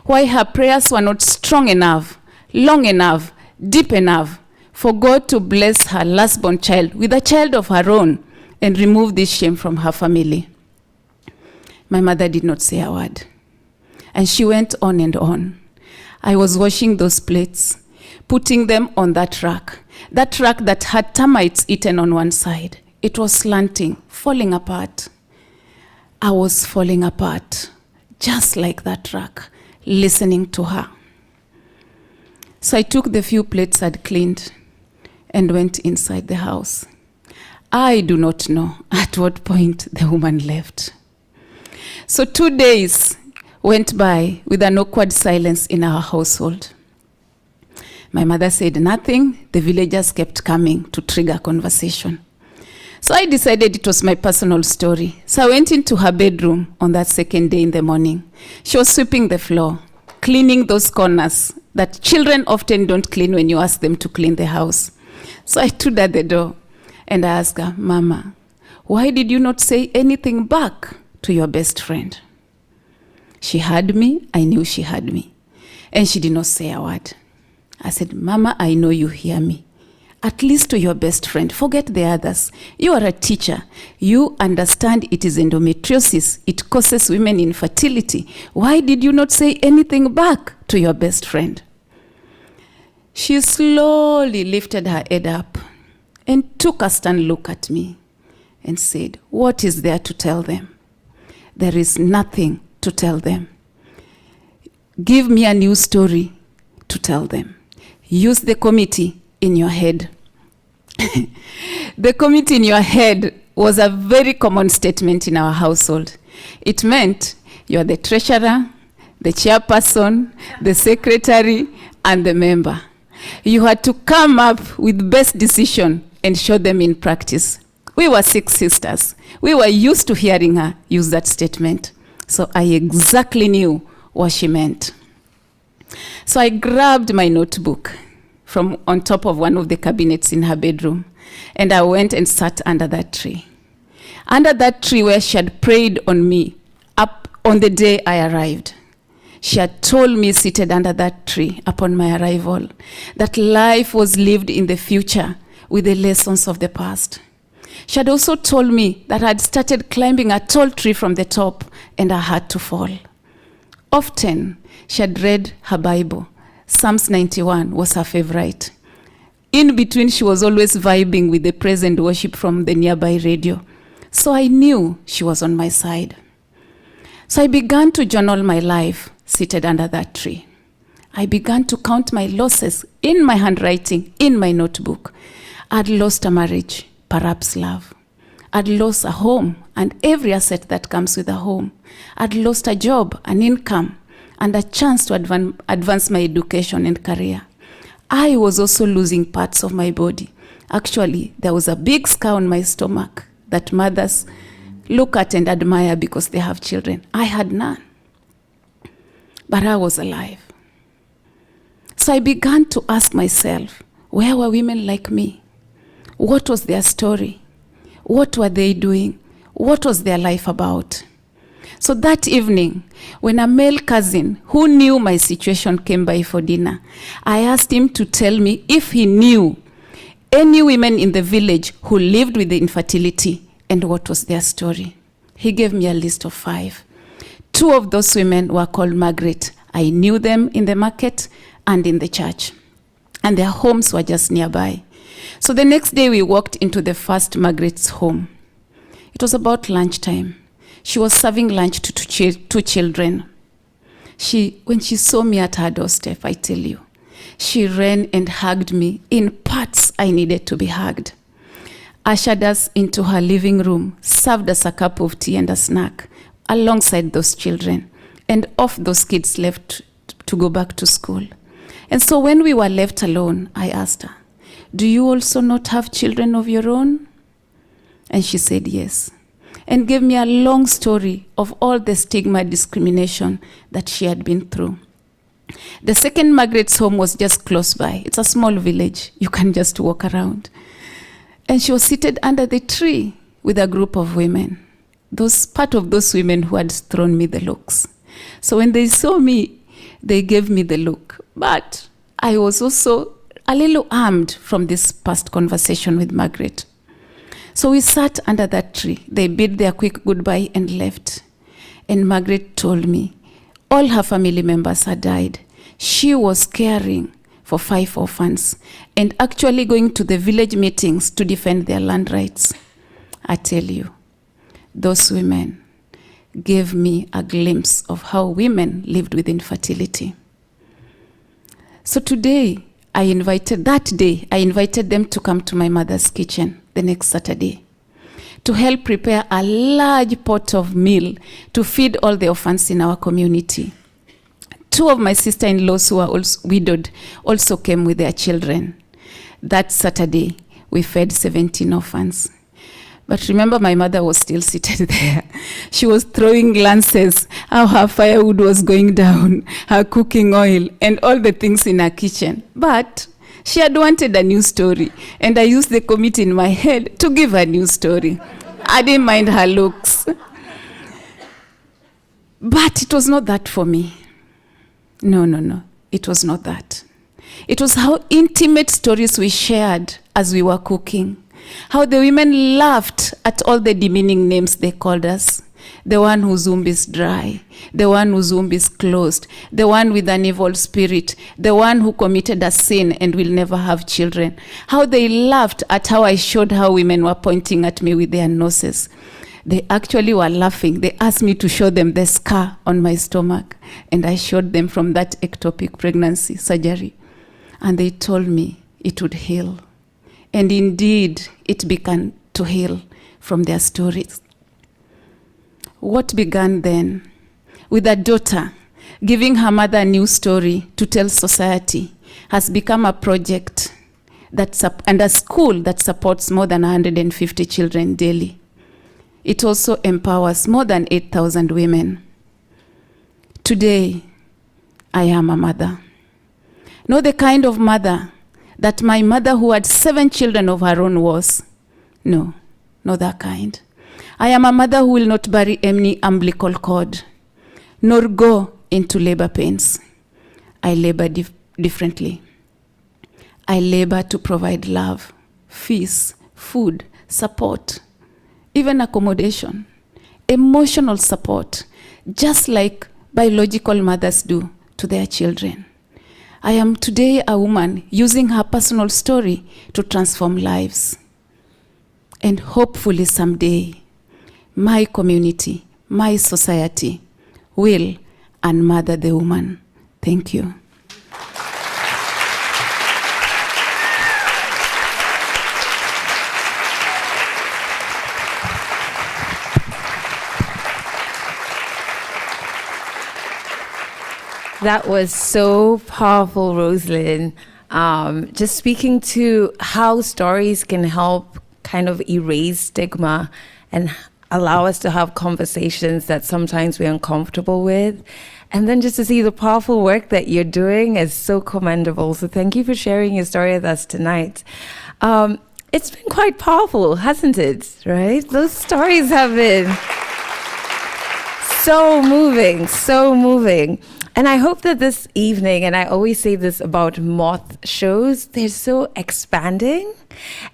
why her prayers were not strong enough, long enough, deep enough for God to bless her last-born child with a child of her own and remove this shame from her family. My mother did not say a word, and she went on and on. I was washing those plates, putting them on that rack that had termites eaten on one side. It was slanting, falling apart. I was falling apart, just like that rack, listening to her. So I took the few plates I'd cleaned and went inside the house. I do not know at what point the woman left. So 2 days went by with an awkward silence in our household. My mother said nothing. The villagers kept coming to trigger conversation. So I decided it was my personal story. So I went into her bedroom on that second day in the morning. She was sweeping the floor, cleaning those corners that children often don't clean when you ask them to clean the house. So I stood at the door and I asked her, "Mama, why did you not say anything back to your best friend?" She heard me. I knew she heard me. And she did not say a word. I said, "Mama, I know you hear me. At least to your best friend. Forget the others. You are a teacher. You understand it is endometriosis. It causes women infertility. Why did you not say anything back to your best friend?" She slowly lifted her head up and took a stern look at me and said, "What is there to tell them? There is nothing to tell them. Give me a new story to tell them. Use the committee in your head." The committee in your head was a very common statement in our household. It meant you are the treasurer, the chairperson, the secretary, and the member. You had to come up with best decision and show them in practice. We were 6 sisters. We were used to hearing her use that statement. So I exactly knew what she meant. So I grabbed my notebook from on top of one of the cabinets in her bedroom, and I went and sat under that tree. Under that tree where she had prayed on me up on the day I arrived. She had told me, seated under that tree upon my arrival, that life was lived in the future with the lessons of the past. She had also told me that I had started climbing a tall tree from the top and I had to fall. Often, she had read her Bible. Psalms 91 was her favorite. In between, she was always vibing with the praise and worship from the nearby radio. So I knew she was on my side. So I began to journal my life seated under that tree. I began to count my losses in my handwriting, in my notebook. I'd lost a marriage, perhaps love. I'd lost a home and every asset that comes with a home. I'd lost a job, an income, and a chance to advance my education and career. I was also losing parts of my body. Actually, there was a big scar on my stomach that mothers look at and admire because they have children. I had none. But I was alive. So I began to ask myself, where were women like me? What was their story? What were they doing? What was their life about? So that evening, when a male cousin who knew my situation came by for dinner, I asked him to tell me if he knew any women in the village who lived with the infertility and what was their story. He gave me a list of 5. 2 of those women were called Margaret. I knew them in the market and in the church, and their homes were just nearby. So the next day we walked into the first Margaret's home. It was about lunchtime. She was serving lunch to 2 children. When she saw me at her doorstep, I tell you, she ran and hugged me in parts I needed to be hugged. Ushered us into her living room, served us a cup of tea and a snack alongside those children, and off those kids left to go back to school. And so when we were left alone, I asked her, do you also not have children of your own? And she said yes, and gave me a long story of all the stigma discrimination that she had been through. The second Margaret's home was just close by. It's a small village. You can just walk around. And she was seated under the tree with a group of women, part of those women who had thrown me the looks. So when they saw me, they gave me the look. But I was also a little armed from this past conversation with Margaret. So we sat under that tree. They bid their quick goodbye and left. And Margaret told me all her family members had died. She was caring for 5 orphans and actually going to the village meetings to defend their land rights. I tell you, those women gave me a glimpse of how women lived with infertility. So I invited them to come to my mother's kitchen the next Saturday to help prepare a large pot of meal to feed all the orphans in our community. 2 of my sister-in-laws who are also widowed also came with their children. That Saturday, we fed 17 orphans. But remember, my mother was still seated there. She was throwing glances, how her firewood was going down, her cooking oil, and all the things in her kitchen. But she had wanted a new story, and I used the committee in my head to give her a new story. I didn't mind her looks. But it was not that for me. No. It was not that. It was how intimate stories we shared as we were cooking. How the women laughed at all the demeaning names they called us. The one whose womb is dry, the one whose womb is closed, the one with an evil spirit, the one who committed a sin and will never have children. How they laughed at how I showed how women were pointing at me with their noses. They actually were laughing. They asked me to show them the scar on my stomach, and I showed them from that ectopic pregnancy surgery. And they told me it would heal. And indeed, it began to heal from their stories. What began then with a daughter giving her mother a new story to tell society has become a project and a school that supports more than 150 children daily. It also empowers more than 8,000 women. Today, I am a mother. Not the kind of mother that my mother who had 7 children of her own was. No, not that kind. I am a mother who will not bury any umbilical cord, nor go into labor pains. I labor differently. I labor to provide love, peace, food, support, even accommodation, emotional support, just like biological mothers do to their children. I am today a woman using her personal story to transform lives. And hopefully someday, my community, my society will and mother the woman. Thank you. That was so powerful, Roselyn. Just speaking to how stories can help kind of erase stigma and allow us to have conversations that sometimes we're uncomfortable with. And then just to see the powerful work that you're doing is so commendable. So thank you for sharing your story with us tonight. It's been quite powerful, hasn't it? Right? Those stories have been so moving, so moving. And I hope that this evening, and I always say this about Moth shows, they're so expanding,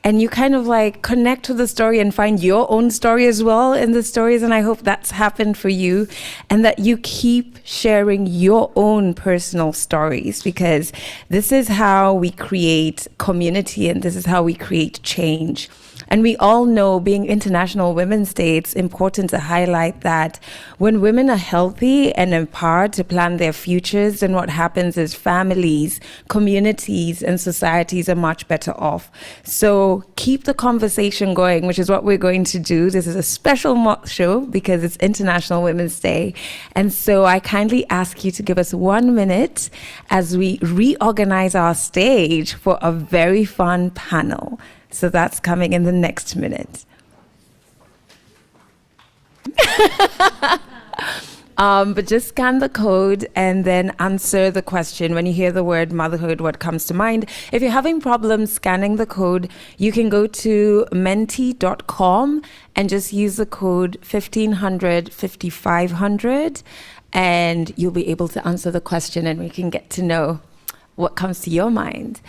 and you kind of like connect to the story and find your own story as well in the stories. And I hope that's happened for you, and that you keep sharing your own personal stories, because this is how we create community and this is how we create change. And we all know, being International Women's Day, it's important to highlight that when women are healthy and empowered to plan their futures, then what happens is families, communities, and societies are much better off. So keep the conversation going, which is what we're going to do. This is a special Moth show because it's International Women's Day. And so I kindly ask you to give us 1 minute as we reorganize our stage for a very fun panel. So that's coming in the next minute. But just scan the code and then answer the question. When you hear the word motherhood, what comes to mind? If you're having problems scanning the code, you can go to menti.com and just use the code 1500 5500, and you'll be able to answer the question and we can get to know what comes to your mind.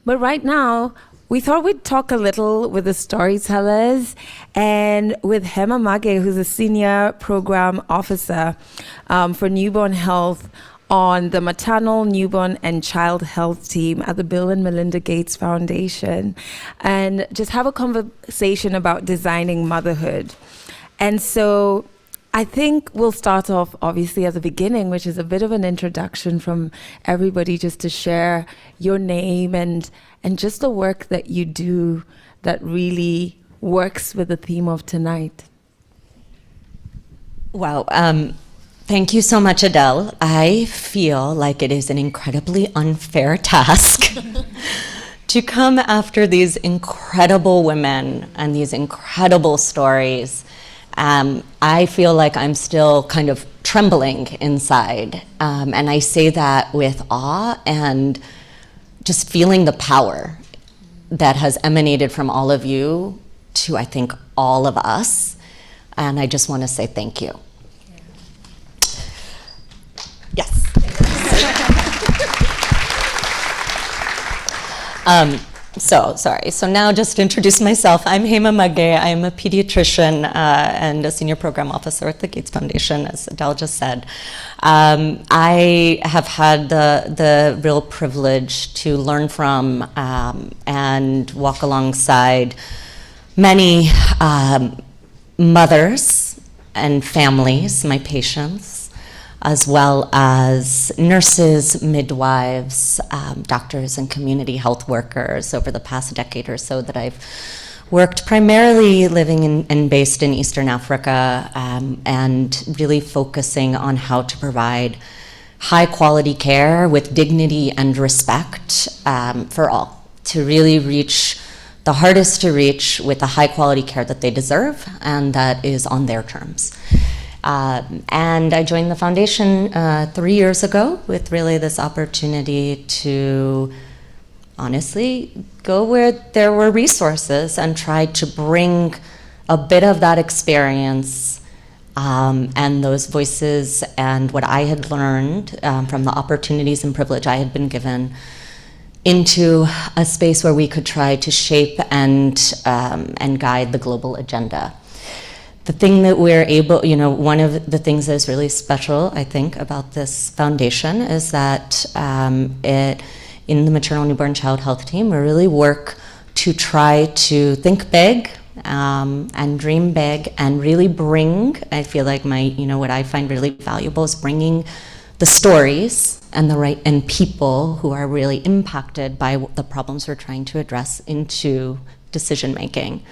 But right now, we thought we'd talk a little with the storytellers and with Hema Mage, who's a senior program officer for newborn health on the maternal, newborn, and child health team at the Bill and Melinda Gates Foundation, and just have a conversation about designing motherhood. And so I think we'll start off obviously at the beginning, which is a bit of an introduction from everybody, just to share your name and just the work that you do that really works with the theme of tonight. Wow. Thank you so much, Adele. I feel like it is an incredibly unfair task to come after these incredible women and these incredible stories. I feel like I'm still kind of trembling inside, and I say that with awe and just feeling the power that has emanated from all of you to, I think, all of us, and I just want to say thank you. Yes. So now just to introduce myself, I'm Hema Mage. I'm a pediatrician and a senior program officer at the Gates Foundation, as Adele just said. I have had the real privilege to learn from and walk alongside many mothers and families, my patients, as well as nurses, midwives, doctors, and community health workers over the past decade or so that I've worked primarily living and based in Eastern Africa, and really focusing on how to provide high quality care with dignity and respect for all, to really reach the hardest to reach with the high quality care that they deserve and that is on their terms. And I joined the foundation 3 years ago with really this opportunity to honestly go where there were resources and try to bring a bit of that experience and those voices and what I had learned from the opportunities and privilege I had been given into a space where we could try to shape and guide the global agenda. The thing that we're able, one of the things that is really special, I think, about this foundation is that in the maternal, newborn, child health team, we really work to try to think big and dream big and really bring, I feel like what I find really valuable is bringing the stories and people who are really impacted by the problems we're trying to address into decision making.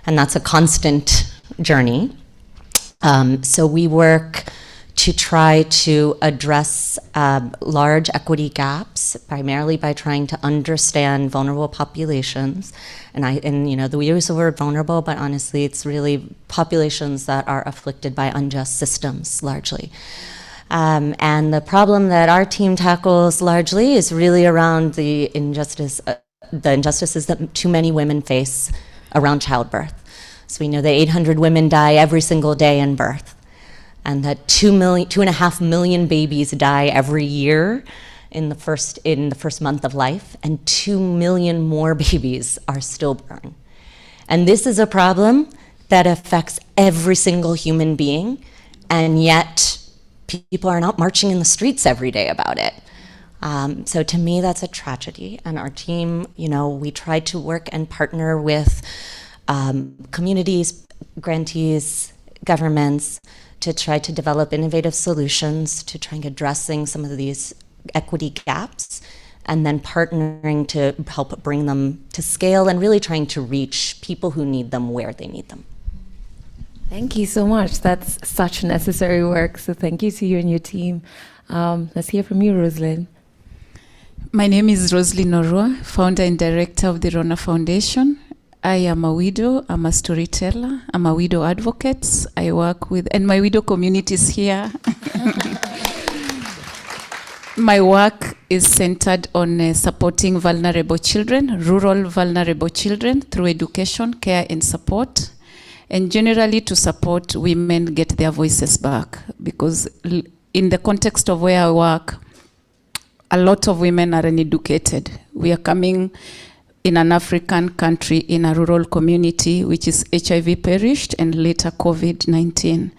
And that's a constant journey. So we work to try to address large equity gaps, primarily by trying to understand vulnerable populations. We use the word vulnerable, but honestly, it's really populations that are afflicted by unjust systems, largely. And the problem that our team tackles largely is really around the injustices that too many women face around childbirth. So we know that 800 women die every single day in birth, and that 2.5 million babies die every year in the first month of life, and 2 million more babies are stillborn. And this is a problem that affects every single human being, and yet people are not marching in the streets every day about it. So to me, that's a tragedy. And our team, we try to work and partner with communities, grantees, governments, to try to develop innovative solutions to trying addressing some of these equity gaps, and then partnering to help bring them to scale and really trying to reach people who need them where they need them. Thank you so much. That's such necessary work. So thank you to you and your team. Let's hear from you, Roselyn. My name is Roselyn Orwa, founder and director of the Rona Foundation. I am a widow, I'm a storyteller, I'm a widow advocate. I work with, and my widow community is here. My work is centered on supporting vulnerable children, rural vulnerable children, through education, care, and support, and generally to support women get their voices back. Because in the context of where I work, a lot of women are uneducated. We are coming in an African country, in a rural community, which is HIV perished and later COVID-19.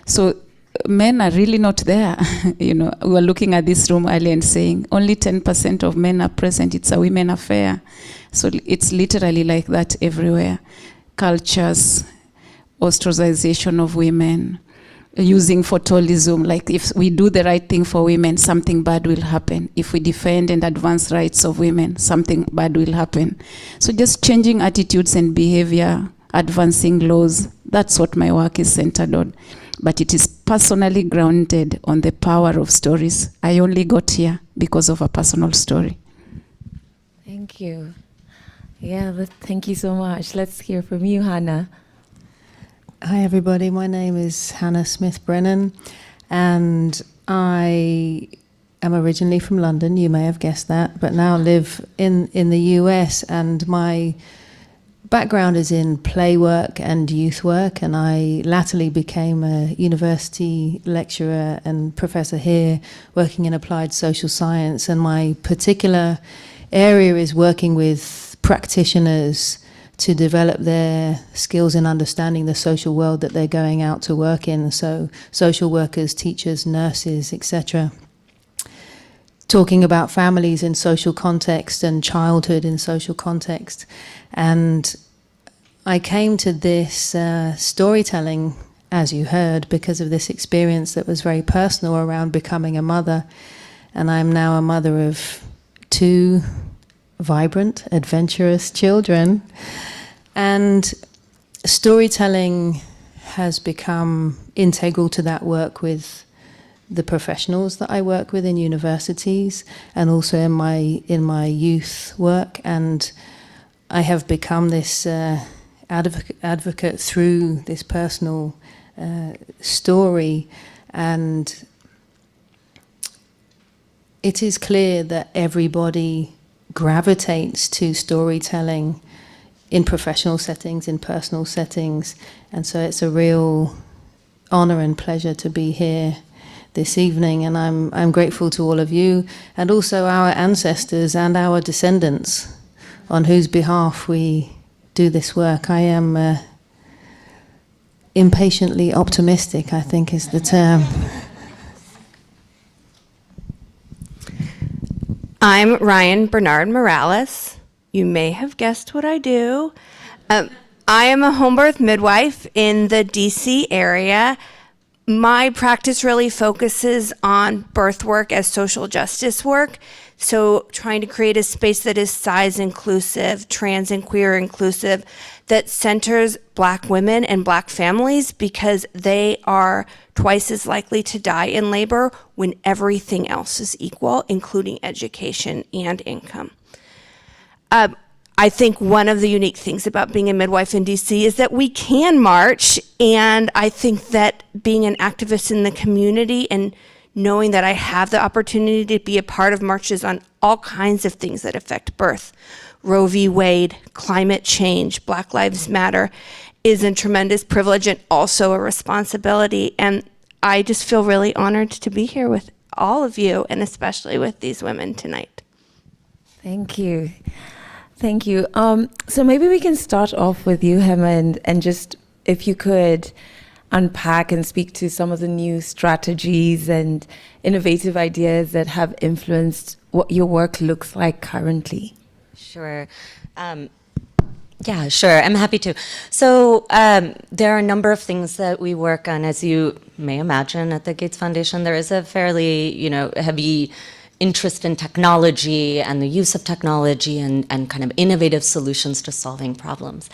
So men are really not there. We were looking at this room earlier and saying only 10% of men are present. It's a women affair. So it's literally like that everywhere. Cultures, ostracization of women, using photolism, like if we do the right thing for women, something bad will happen. If we defend and advance rights of women, something bad will happen. So just changing attitudes and behavior, advancing laws, that's what my work is centered on. But it is personally grounded on the power of stories. I only got here because of a personal story. Thank you. Yeah, thank you so much. Let's hear from you, Hannah. Hi, everybody. My name is Hannah Smith Brennan, and I am originally from London. You may have guessed that, but now live in the US, and my background is in play work and youth work, and I latterly became a university lecturer and professor here, working in applied social science, and my particular area is working with practitioners to develop their skills in understanding the social world that they're going out to work in. So social workers, teachers, nurses, etc. Talking about families in social context and childhood in social context. And I came to this storytelling, as you heard, because of this experience that was very personal around becoming a mother. And I'm now a mother of 2 vibrant, adventurous children. And storytelling has become integral to that work with the professionals that I work with in universities, and also in my youth work. And I have become this advocate through this personal story. And it is clear that everybody gravitates to storytelling in professional settings, in personal settings. And so it's a real honor and pleasure to be here this evening. And I'm grateful to all of you, and also our ancestors and our descendants, on whose behalf we do this work. I am impatiently optimistic, I think is the term. I'm Ryan Bernard Morales. You may have guessed what I do. I am a home birth midwife in the DC area. My practice really focuses on birth work as social justice work. So trying to create a space that is size inclusive, trans and queer inclusive, that centers Black women and Black families, because they are twice as likely to die in labor when everything else is equal, including education and income. I think one of the unique things about being a midwife in DC is that we can march, and I think that being an activist in the community and knowing that I have the opportunity to be a part of marches on all kinds of things that affect birth, Roe v. Wade, climate change, Black Lives Matter, is a tremendous privilege and also a responsibility. And I just feel really honored to be here with all of you, and especially with these women tonight. Thank you. Thank you. So maybe we can start off with you, Hema, and just if you could unpack and speak to some of the new strategies and innovative ideas that have influenced what your work looks like currently. Sure. Yeah, sure. I'm happy to. So there are a number of things that we work on. As you may imagine, at the Gates Foundation, there is a fairly, heavy interest in technology and the use of technology and kind of innovative solutions to solving problems.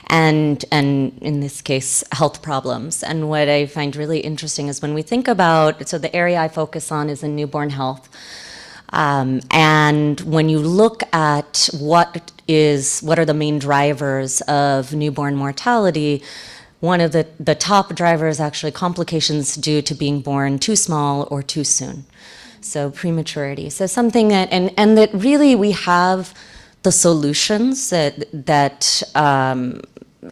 And in this case, health problems. And what I find really interesting is when we think about, so the area I focus on is in newborn health. And when you look at what are the main drivers of newborn mortality, one of the top drivers actually complications due to being born too small or too soon. So prematurity. So something that, and that really we have the solutions that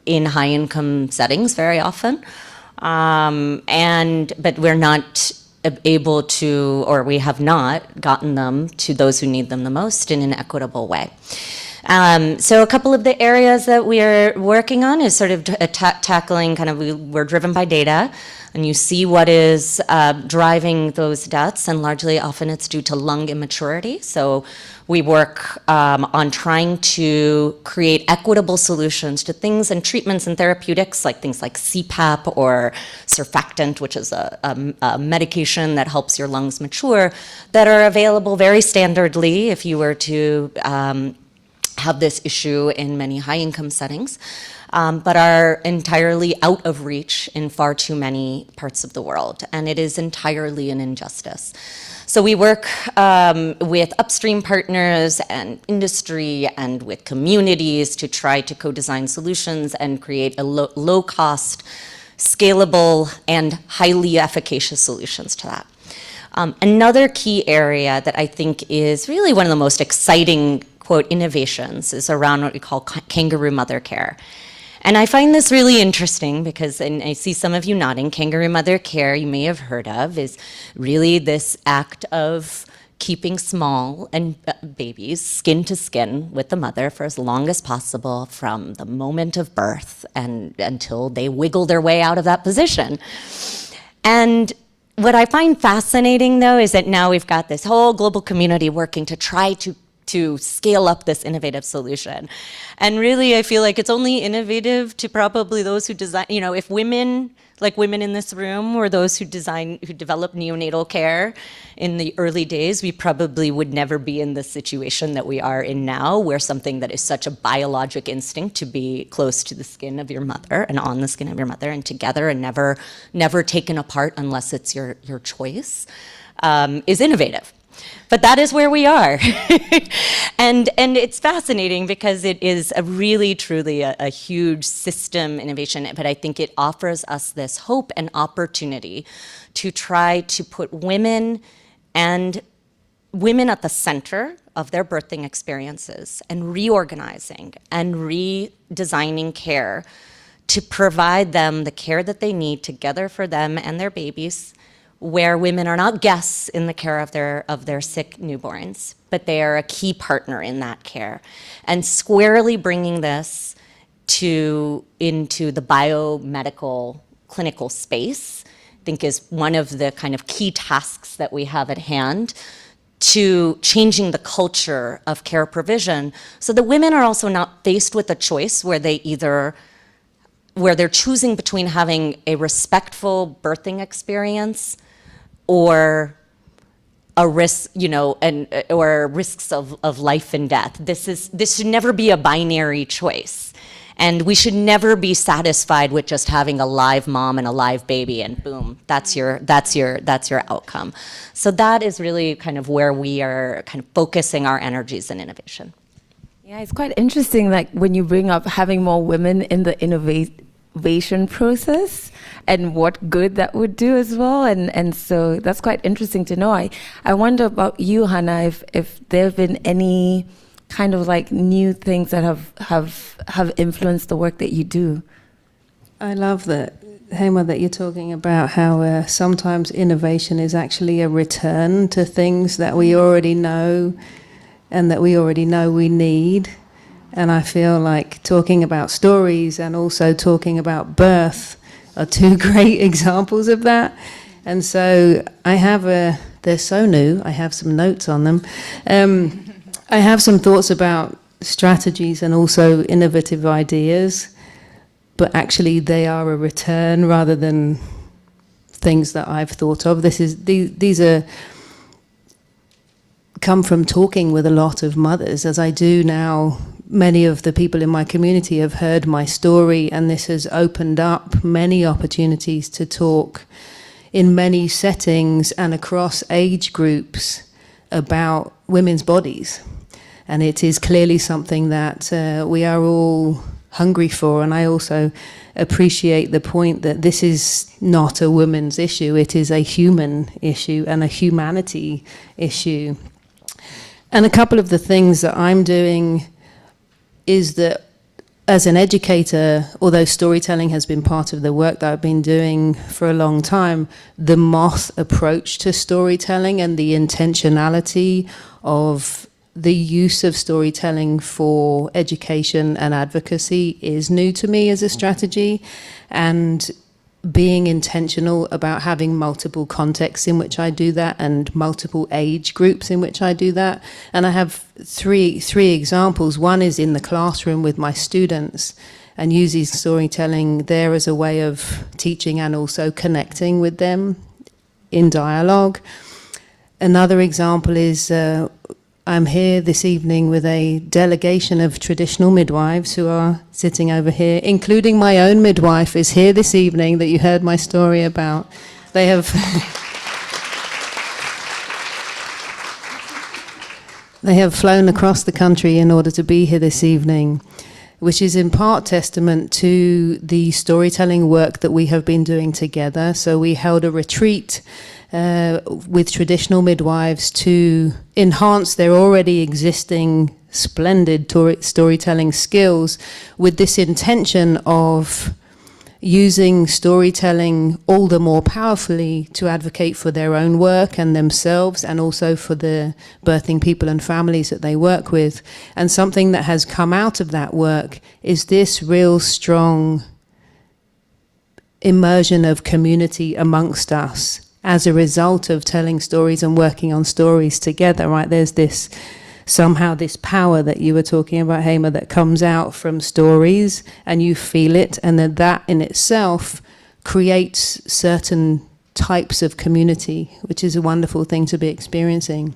in high income settings very often, but we're not able to, or we have not gotten them to those who need them the most in an equitable way. So a couple of the areas that we are working on is sort of tackling we're driven by data, and you see what is driving those deaths, and largely often it's due to lung immaturity. So we work on trying to create equitable solutions to things and treatments and therapeutics, like things like CPAP or surfactant, which is a medication that helps your lungs mature, that are available very standardly if you were to have this issue in many high-income settings, but are entirely out of reach in far too many parts of the world, and it is entirely an injustice. So we work with upstream partners and industry and with communities to try to co-design solutions and create a low-cost, scalable, and highly efficacious solutions to that. Another key area that I think is really one of the most exciting quote, innovations is around what we call kangaroo mother care. And I find this really interesting because, and I see some of you nodding, kangaroo mother care you may have heard of is really this act of keeping small and babies skin to skin with the mother for as long as possible from the moment of birth and until they wiggle their way out of that position. And what I find fascinating though is that now we've got this whole global community working to try to scale up this innovative solution. And really, I feel like it's only innovative to probably those who design, if women, like women in this room, were those who developed neonatal care in the early days, we probably would never be in the situation that we are in now, where something that is such a biologic instinct to be close to the skin of your mother and on the skin of your mother and together and never taken apart unless it's your choice, is innovative. But that is where we are. and it's fascinating because it is a really, truly a huge system innovation, but I think it offers us this hope and opportunity to try to put women at the center of their birthing experiences and reorganizing and redesigning care to provide them the care that they need together for them and their babies, where women are not guests in the care of their sick newborns, but they are a key partner in that care. And squarely bringing this into the biomedical clinical space, I think is one of the kind of key tasks that we have at hand to changing the culture of care provision so that women are also not faced with a choice where they either where they're choosing between having a respectful birthing experience or a risk, or risks of life and death. This should never be a binary choice. And we should never be satisfied with just having a live mom and a live baby and boom, that's your outcome. So that is really kind of where we are kind of focusing our energies and innovation. Yeah, it's quite interesting, like when you bring up having more women in the innovation process and what good that would do as well. And so that's quite interesting to know. I wonder about you, Hannah, if there have been any kind of like new things that have influenced the work that you do. I love that, Hema, that you're talking about how sometimes innovation is actually a return to things that we already know and that we already know we need. And I feel like talking about stories and also talking about birth are two great examples of that. And so they're so new, I have some notes on them. I have some thoughts about strategies and also innovative ideas, but actually they are a return rather than things that I've thought of. These are come from talking with a lot of mothers, as I do now. Many of the people in my community have heard my story, and this has opened up many opportunities to talk in many settings and across age groups about women's bodies. And it is clearly something that we are all hungry for. And I also appreciate the point that this is not a women's issue. It is a human issue and a humanity issue. And a couple of the things that I'm doing is that as an educator, although storytelling has been part of the work that I've been doing for a long time, the Moth approach to storytelling and the intentionality of the use of storytelling for education and advocacy is new to me as a strategy, and being intentional about having multiple contexts in which I do that and multiple age groups in which I do that. And I have three examples. One is in the classroom with my students and using storytelling there as a way of teaching and also connecting with them in dialogue. Another example is I'm here this evening with a delegation of traditional midwives who are sitting over here, including my own midwife is here this evening that you heard my story about. They have they have flown across the country in order to be here this evening, which is in part testament to the storytelling work that we have been doing together. So we held a retreat with traditional midwives to enhance their already existing splendid storytelling skills with this intention of using storytelling all the more powerfully to advocate for their own work and themselves, and also for the birthing people and families that they work with. And something that has come out of that work is this real strong immersion of community amongst us as a result of telling stories and working on stories together, right? There's this, somehow this power that you were talking about, Hema, that comes out from stories and you feel it, and that in itself creates certain types of community, which is a wonderful thing to be experiencing.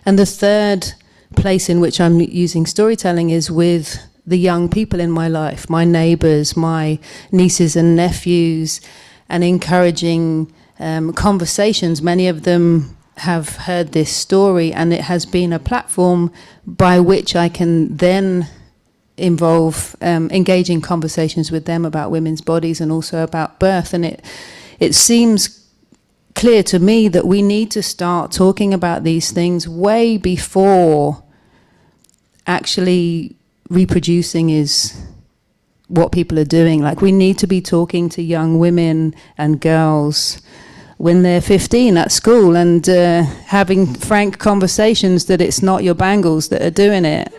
And the third place in which I'm using storytelling is with the young people in my life, my neighbors, my nieces and nephews, and encouraging conversations. Many of them have heard this story, and it has been a platform by which I can then engage in conversations with them about women's bodies and also about birth. And it seems clear to me that we need to start talking about these things way before actually reproducing is what people are doing. Like, we need to be talking to young women and girls when they're 15 at school and having frank conversations that it's not your bangles that are doing it.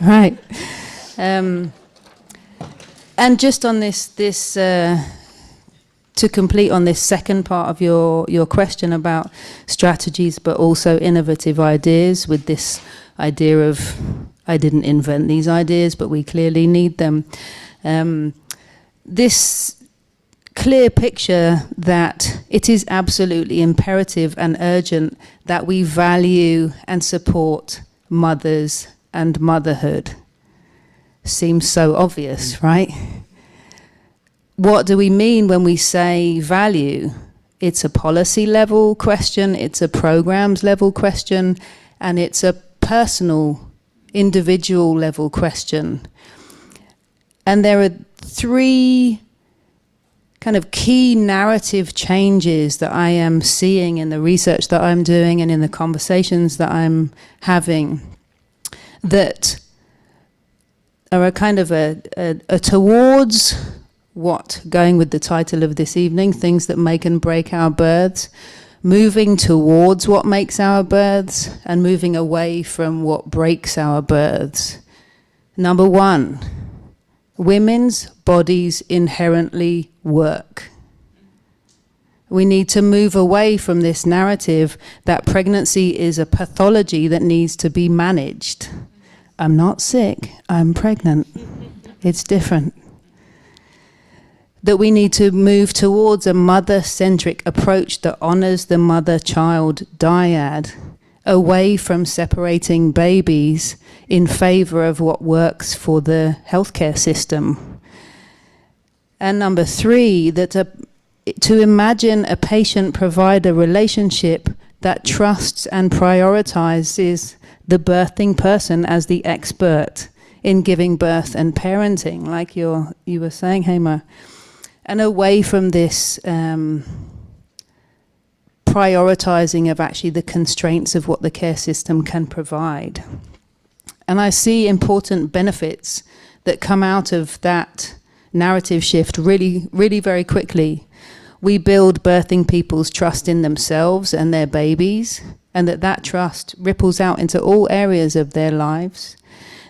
Right. And just on this to complete on this second part of your question about strategies, but also innovative ideas, with this idea of I didn't invent these ideas, but we clearly need them. This clear picture that it is absolutely imperative and urgent that we value and support mothers and motherhood seems so obvious, right? What do we mean when we say value? It's a policy level question, it's a programs level question, and it's a personal, individual level question. And there are three kind of key narrative changes that I am seeing in the research that I'm doing and in the conversations that I'm having that are a kind of a towards what, going with the title of this evening, things that make and break our births, moving towards what makes our births and moving away from what breaks our births. Number one, women's bodies inherently work. We need to move away from this narrative that pregnancy is a pathology that needs to be managed. I'm not sick, I'm pregnant. It's different. That we need to move towards a mother-centric approach that honors the mother-child dyad, away from separating babies in favor of what works for the healthcare system. And number three, that to imagine a patient-provider relationship that trusts and prioritizes the birthing person as the expert in giving birth and parenting, like you were saying, Hema, and away from this prioritizing of actually the constraints of what the care system can provide. And I see important benefits that come out of that narrative shift really, really very quickly. We build birthing people's trust in themselves and their babies, and that trust ripples out into all areas of their lives.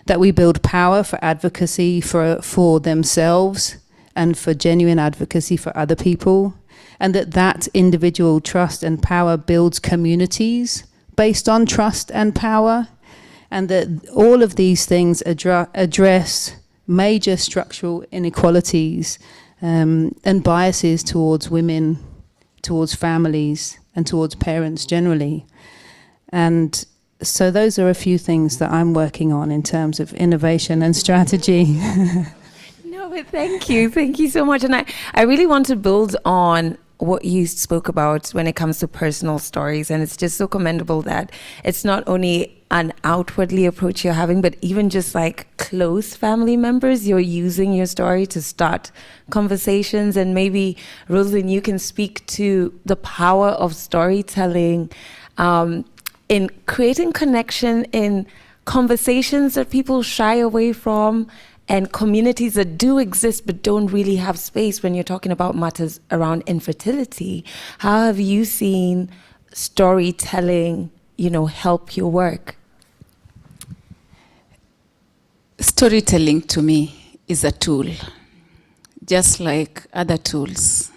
That we build power for advocacy for themselves and for genuine advocacy for other people. And that individual trust and power builds communities based on trust and power, and that all of these things address major structural inequalities and biases towards women, towards families, and towards parents generally. And so those are a few things that I'm working on in terms of innovation and strategy. No, but thank you so much. And I really want to build on what you spoke about when it comes to personal stories. And it's just so commendable that it's not only an outwardly approach you're having, but even just like close family members, you're using your story to start conversations. And maybe, Roselyn, you can speak to the power of storytelling in creating connection in conversations that people shy away from, and communities that do exist but don't really have space when you're talking about matters around infertility. How have you seen storytelling, help your work? Storytelling to me is a tool, just like other tools.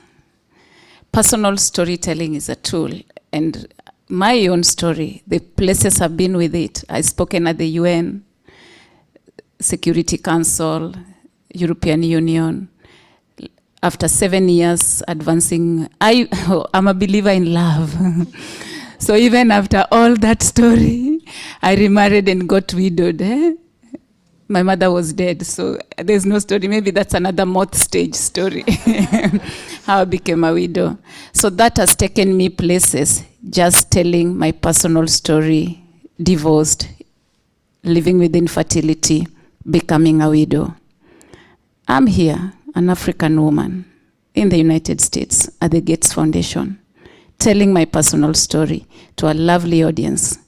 Personal storytelling is a tool, and my own story, the places I've been with it, I've spoken at the UN, Security Council, European Union. After 7 years advancing, I'm a believer in love. So even after all that story, I remarried and got widowed. My mother was dead, so there's no story. Maybe that's another Moth stage story, how I became a widow. So that has taken me places, just telling my personal story, divorced, living with infertility, becoming a widow. I'm here, an African woman in the United States at the Gates Foundation, telling my personal story to a lovely audience.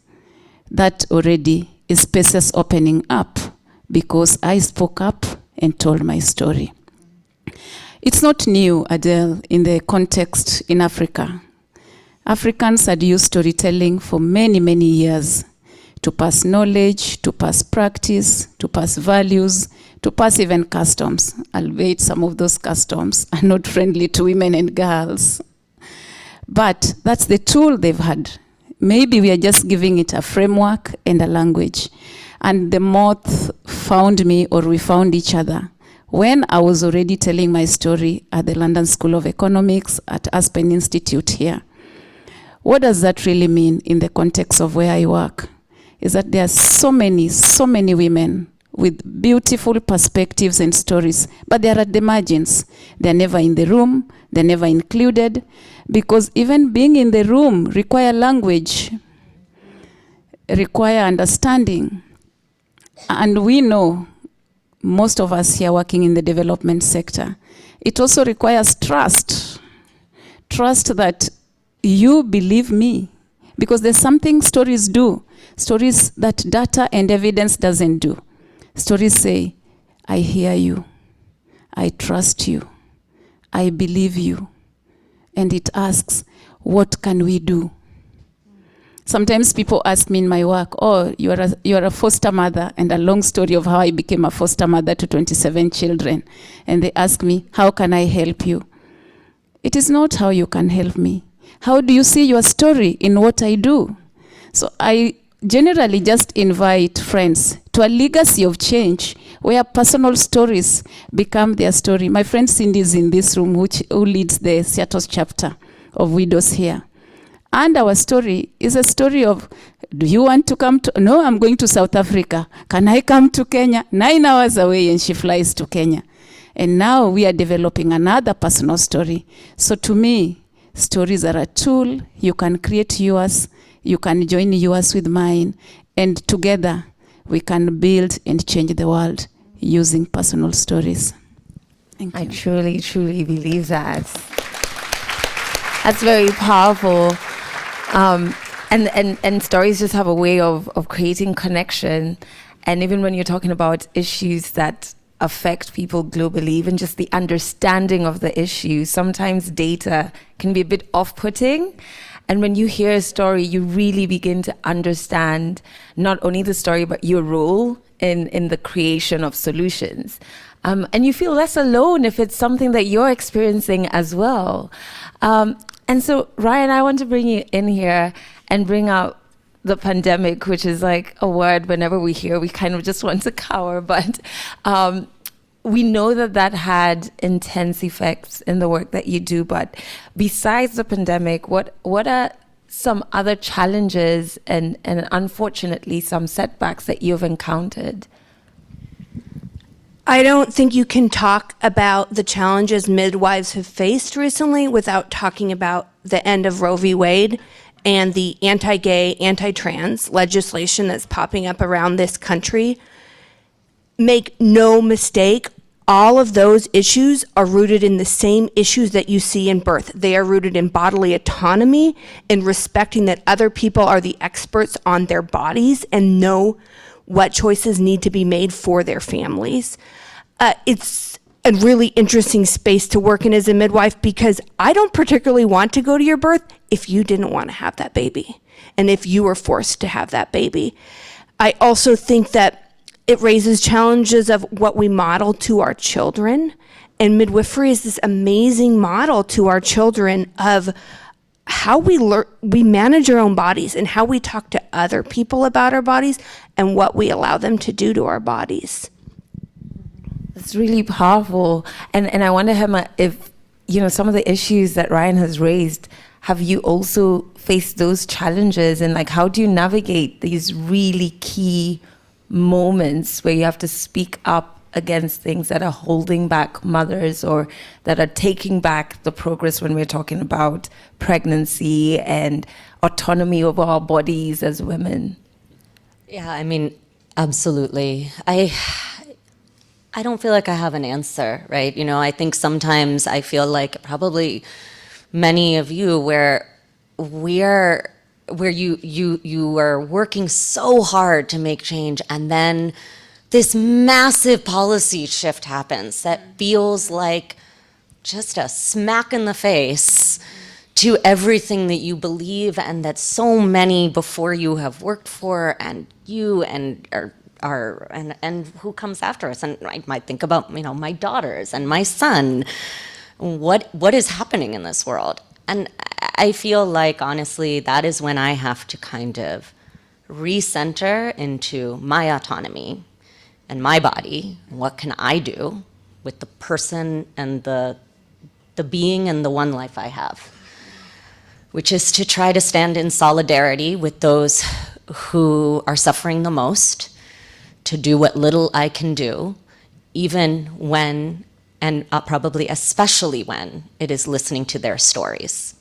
That already is spaces opening up because I spoke up and told my story. It's not new, Adele, in the context in Africa. Africans had used storytelling for many, many years to pass knowledge, to pass practice, to pass values, to pass even customs, albeit some of those customs are not friendly to women and girls. But that's the tool they've had. maybe we are just giving it a framework and a language. And the Moth found me, or we found each other, when I was already telling my story at the London School of Economics at Aspen Institute here. What does that really mean in the context of where I work? Is that there are so many women with beautiful perspectives and stories, but they are at the margins. They're never in the room, they're never included, because even being in the room require language, require understanding. And we know, most of us here working in the development sector, it also requires trust. Trust that you believe me, because there's something stories do. Stories that data and evidence doesn't do. Stories say, I hear you, I trust you, I believe you. And it asks, what can we do? Sometimes people ask me in my work, oh, you're a foster mother, and a long story of how I became a foster mother to 27 children. And they ask me, how can I help you? It is not how you can help me. How do you see your story in what I do? So I generally just invite friends to a legacy of change where personal stories become their story. My friend Cindy is in this room, who leads the Seattle chapter of Widows here. And our story is a story of, do you want to come to, no, I'm going to South Africa. Can I come to Kenya? 9 hours away, and she flies to Kenya. And now we are developing another personal story. So to me, stories are a tool. You can create yours. You can join yours with mine. And together, we can build and change the world using personal stories. Thank you. I truly, truly believe that. That's very powerful. And stories just have a way of creating connection. And even when you're talking about issues that affect people globally, even just the understanding of the issue, sometimes data can be a bit off-putting. And when you hear a story, you really begin to understand not only the story, but your role in the creation of solutions. And you feel less alone if it's something that you're experiencing as well. And so, Ryan, I want to bring you in here and bring out the pandemic, which is like a word whenever we hear, we kind of just want to cower. But we know that had intense effects in the work that you do. But besides the pandemic, what are some other challenges and unfortunately some setbacks that you've encountered? I don't think you can talk about the challenges midwives have faced recently without talking about the end of Roe v. Wade and the anti-gay, anti-trans legislation that's popping up around this country. Make no mistake, all of those issues are rooted in the same issues that you see in birth. They are rooted in bodily autonomy and respecting that other people are the experts on their bodies and know what choices need to be made for their families. It's a really interesting space to work in as a midwife, because I don't particularly want to go to your birth if you didn't want to have that baby and if you were forced to have that baby. I also think that it raises challenges of what we model to our children, and midwifery is this amazing model to our children of how we manage our own bodies and how we talk to other people about our bodies and what we allow them to do to our bodies. It's really powerful. And I wonder, Hema, if, some of the issues that Ryan has raised, have you also faced those challenges? And like, how do you navigate these really key moments where you have to speak up against things that are holding back mothers or that are taking back the progress when we're talking about pregnancy and autonomy over our bodies as women? Yeah, I mean, absolutely. I don't feel like I have an answer, right? I think sometimes I feel like probably many of you where you are working so hard to make change, and then this massive policy shift happens that feels like just a smack in the face to everything that you believe and that so many before you have worked for, and you and who comes after us. And I might think about, my daughters and my son. What is happening in this world? And I feel like, honestly, that is when I have to kind of recenter into my autonomy and my body. What can I do with the person and the being and the one life I have? Which is to try to stand in solidarity with those who are suffering the most, to do what little I can do, even when, and probably especially when, it is listening to their stories.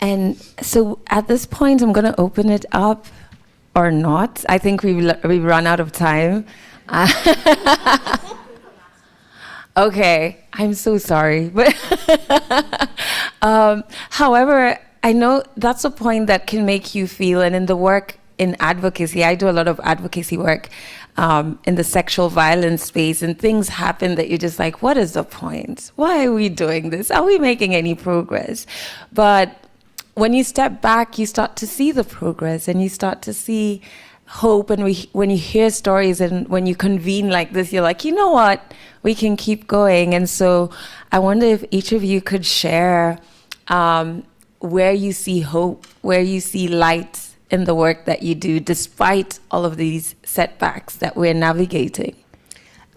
And so at this point, I'm going to open it up or not. I think we've run out of time. Okay, I'm so sorry. But however, I know that's a point that can make you feel, and in the work in advocacy, I do a lot of advocacy work in the sexual violence space, and things happen that you're just like, what is the point? Why are we doing this? Are we making any progress? But when you step back, you start to see the progress, and you start to see hope. And when you hear stories and when you convene like this, you're like, you know what? We can keep going. And so I wonder if each of you could share where you see hope, where you see light in the work that you do, despite all of these setbacks that we're navigating.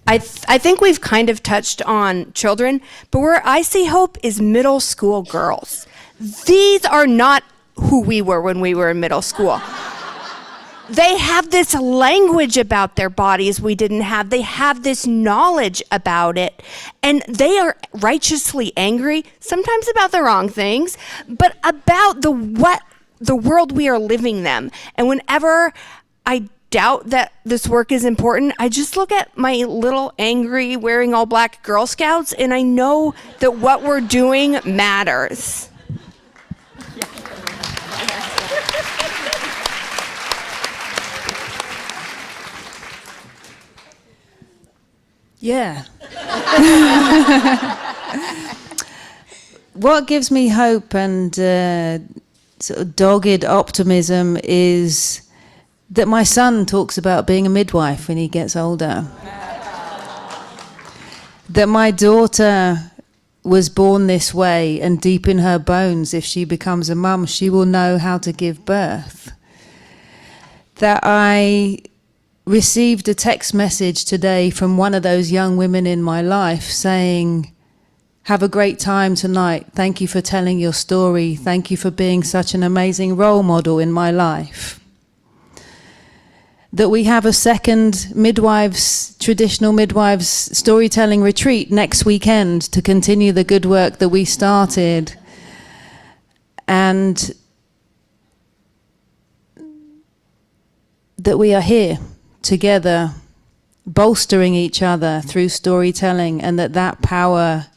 I think we've kind of touched on children, but where I see hope is middle school girls. These are not who we were when we were in middle school. They have this language about their bodies we didn't have. They have this knowledge about it. And they are righteously angry, sometimes about the wrong things, but about the world we are living them. And whenever I doubt that this work is important, I just look at my little angry, wearing all black Girl Scouts, and I know that what we're doing matters. Yeah. What gives me hope and sort of dogged optimism is that my son talks about being a midwife when he gets older. That my daughter was born this way, and deep in her bones, if she becomes a mum, she will know how to give birth. That I received a text message today from one of those young women in my life saying, have a great time tonight. Thank you for telling your story. Thank you for being such an amazing role model in my life. That we have a second traditional midwives storytelling retreat next weekend to continue the good work that we started. And that we are here together, bolstering each other through storytelling, and that power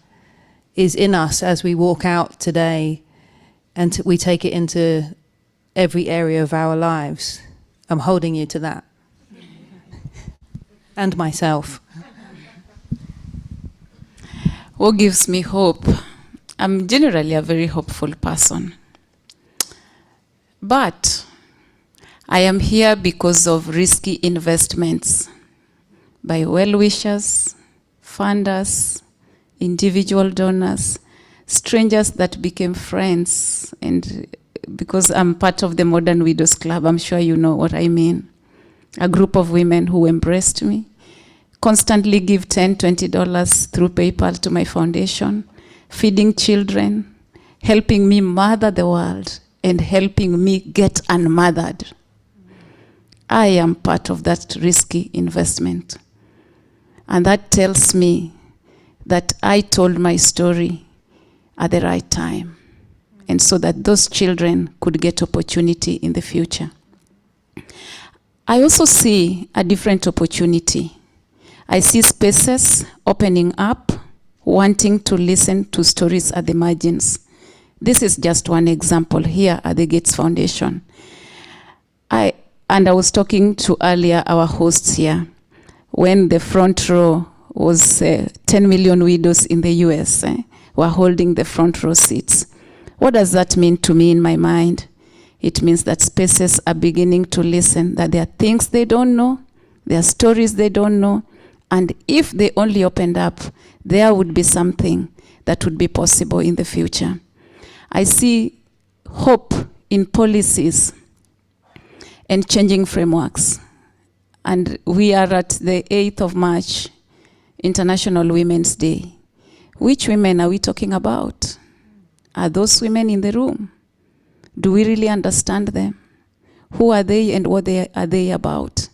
is in us as we walk out today, and we take it into every area of our lives. I'm holding you to that. And myself. What gives me hope? I'm generally a very hopeful person. But I am here because of risky investments by well-wishers, funders, individual donors, strangers that became friends. And because I'm part of the Modern Widows Club, I'm sure you know what I mean. A group of women who embraced me, constantly give $10, $20 through PayPal to my foundation, feeding children, helping me mother the world, and helping me get unmothered. I am part of that risky investment. And that tells me that I told my story at the right time, and so that those children could get opportunity in the future. I also see a different opportunity. I see spaces opening up, wanting to listen to stories at the margins. This is just one example here at the Gates Foundation. I was talking to earlier our hosts here, when the front row was 10 million widows in the US were holding the front row seats. What does that mean to me in my mind? It means that spaces are beginning to listen, that there are things they don't know, there are stories they don't know, and if they only opened up, there would be something that would be possible in the future. I see hope in policies and changing frameworks. And we are at the 8th of March, International Women's Day. Which women are we talking about? Are those women in the room? Do we really understand them? Who are they and what are they about?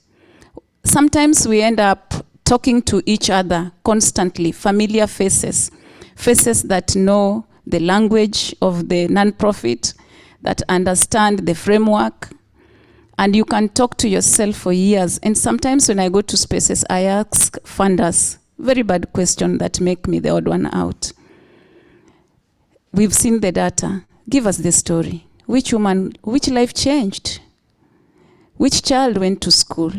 Sometimes we end up talking to each other constantly, familiar faces, faces that know the language of the nonprofit, that understand the framework, and you can talk to yourself for years. And sometimes when I go to spaces, I ask funders very bad question that make me the odd one out. We've seen the data. Give us the story. Which woman, which life changed? Which child went to school?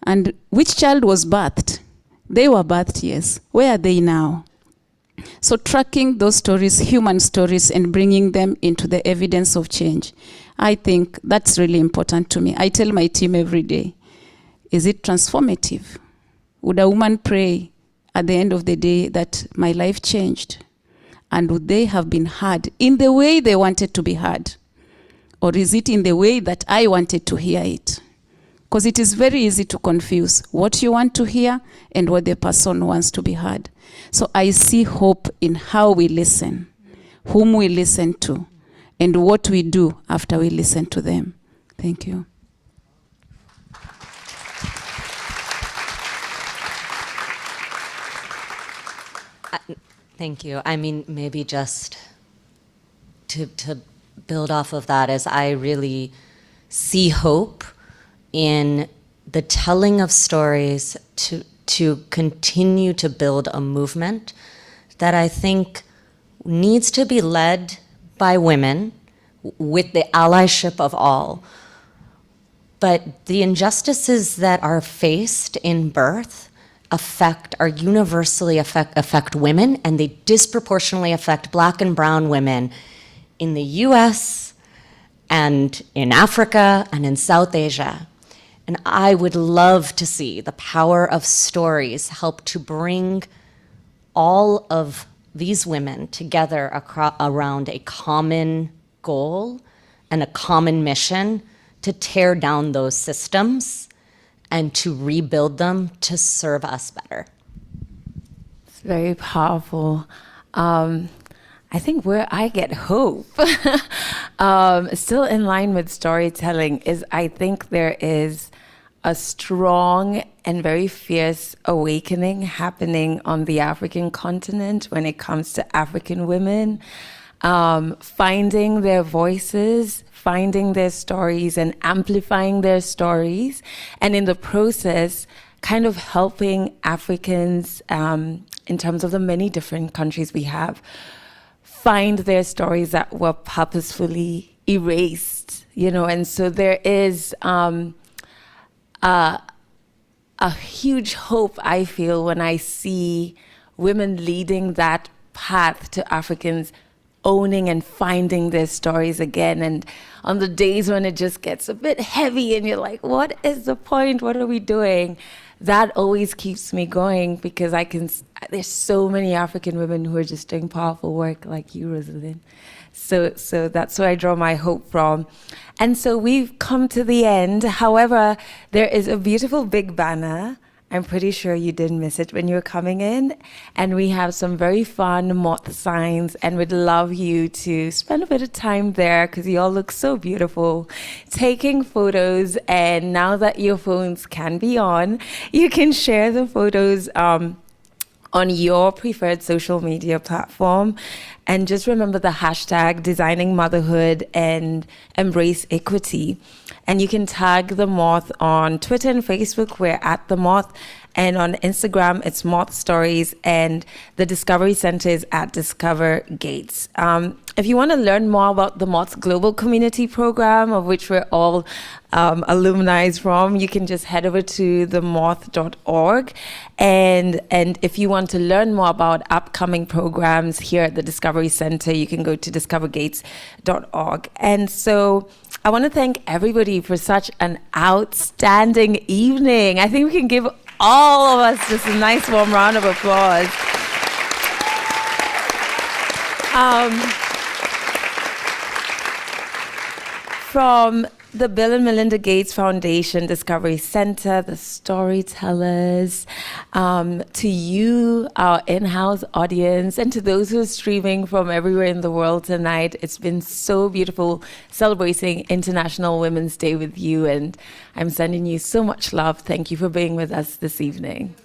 And which child was birthed? They were birthed, yes. Where are they now? So tracking those stories, human stories, and bringing them into the evidence of change, I think that's really important to me. I tell my team every day, is it transformative? Would a woman pray at the end of the day that my life changed? And would they have been heard in the way they wanted to be heard? Or is it in the way that I wanted to hear it? Because it is very easy to confuse what you want to hear and what the person wants to be heard. So I see hope in how we listen, whom we listen to, and what we do after we listen to them. Thank you. Thank you. I mean, maybe just to build off of that, as I really see hope in the telling of stories to continue to build a movement that I think needs to be led by women with the allyship of all. But the injustices that are faced in birth are universally affect women, and they disproportionately affect Black and brown women in the US and in Africa and in South Asia. And I would love to see the power of stories help to bring all of these women together around a common goal and a common mission to tear down those systems and to rebuild them to serve us better. It's very powerful. I think where I get hope, still in line with storytelling, is I think there is a strong and very fierce awakening happening on the African continent when it comes to African women, finding their voices, finding their stories and amplifying their stories, and in the process, kind of helping Africans in terms of the many different countries we have, find their stories that were purposefully erased, and so there is a huge hope, I feel, when I see women leading that path to Africans owning and finding their stories again. And on the days when it just gets a bit heavy and you're like, what is the point? What are we doing? That always keeps me going, because there's so many African women who are just doing powerful work like you, Roselyn. So that's where I draw my hope from. And so we've come to the end. However, there is a beautiful big banner. I'm pretty sure you didn't miss it when you were coming in. And we have some very fun Moth signs, and we'd love you to spend a bit of time there, because you all look so beautiful, taking photos. And now that your phones can be on, you can share the photos on your preferred social media platform. And just remember the hashtag Designing Motherhood and Embrace Equity. And you can tag the Moth on Twitter and Facebook. We're at the Moth. And on Instagram, it's Moth Stories. And the Discovery Center is at Discover Gates. If you want to learn more about the Moth's Global Community Program, of which we're all alumni from, you can just head over to themoth.org. And if you want to learn more about upcoming programs here at the Discovery Center, you can go to discovergates.org. And so I want to thank everybody for such an outstanding evening. I think we can give all of us just a nice warm round of applause. from the Bill and Melinda Gates Foundation Discovery Center, the storytellers, to you, our in-house audience, and to those who are streaming from everywhere in the world tonight. It's been so beautiful celebrating International Women's Day with you, and I'm sending you so much love. Thank you for being with us this evening.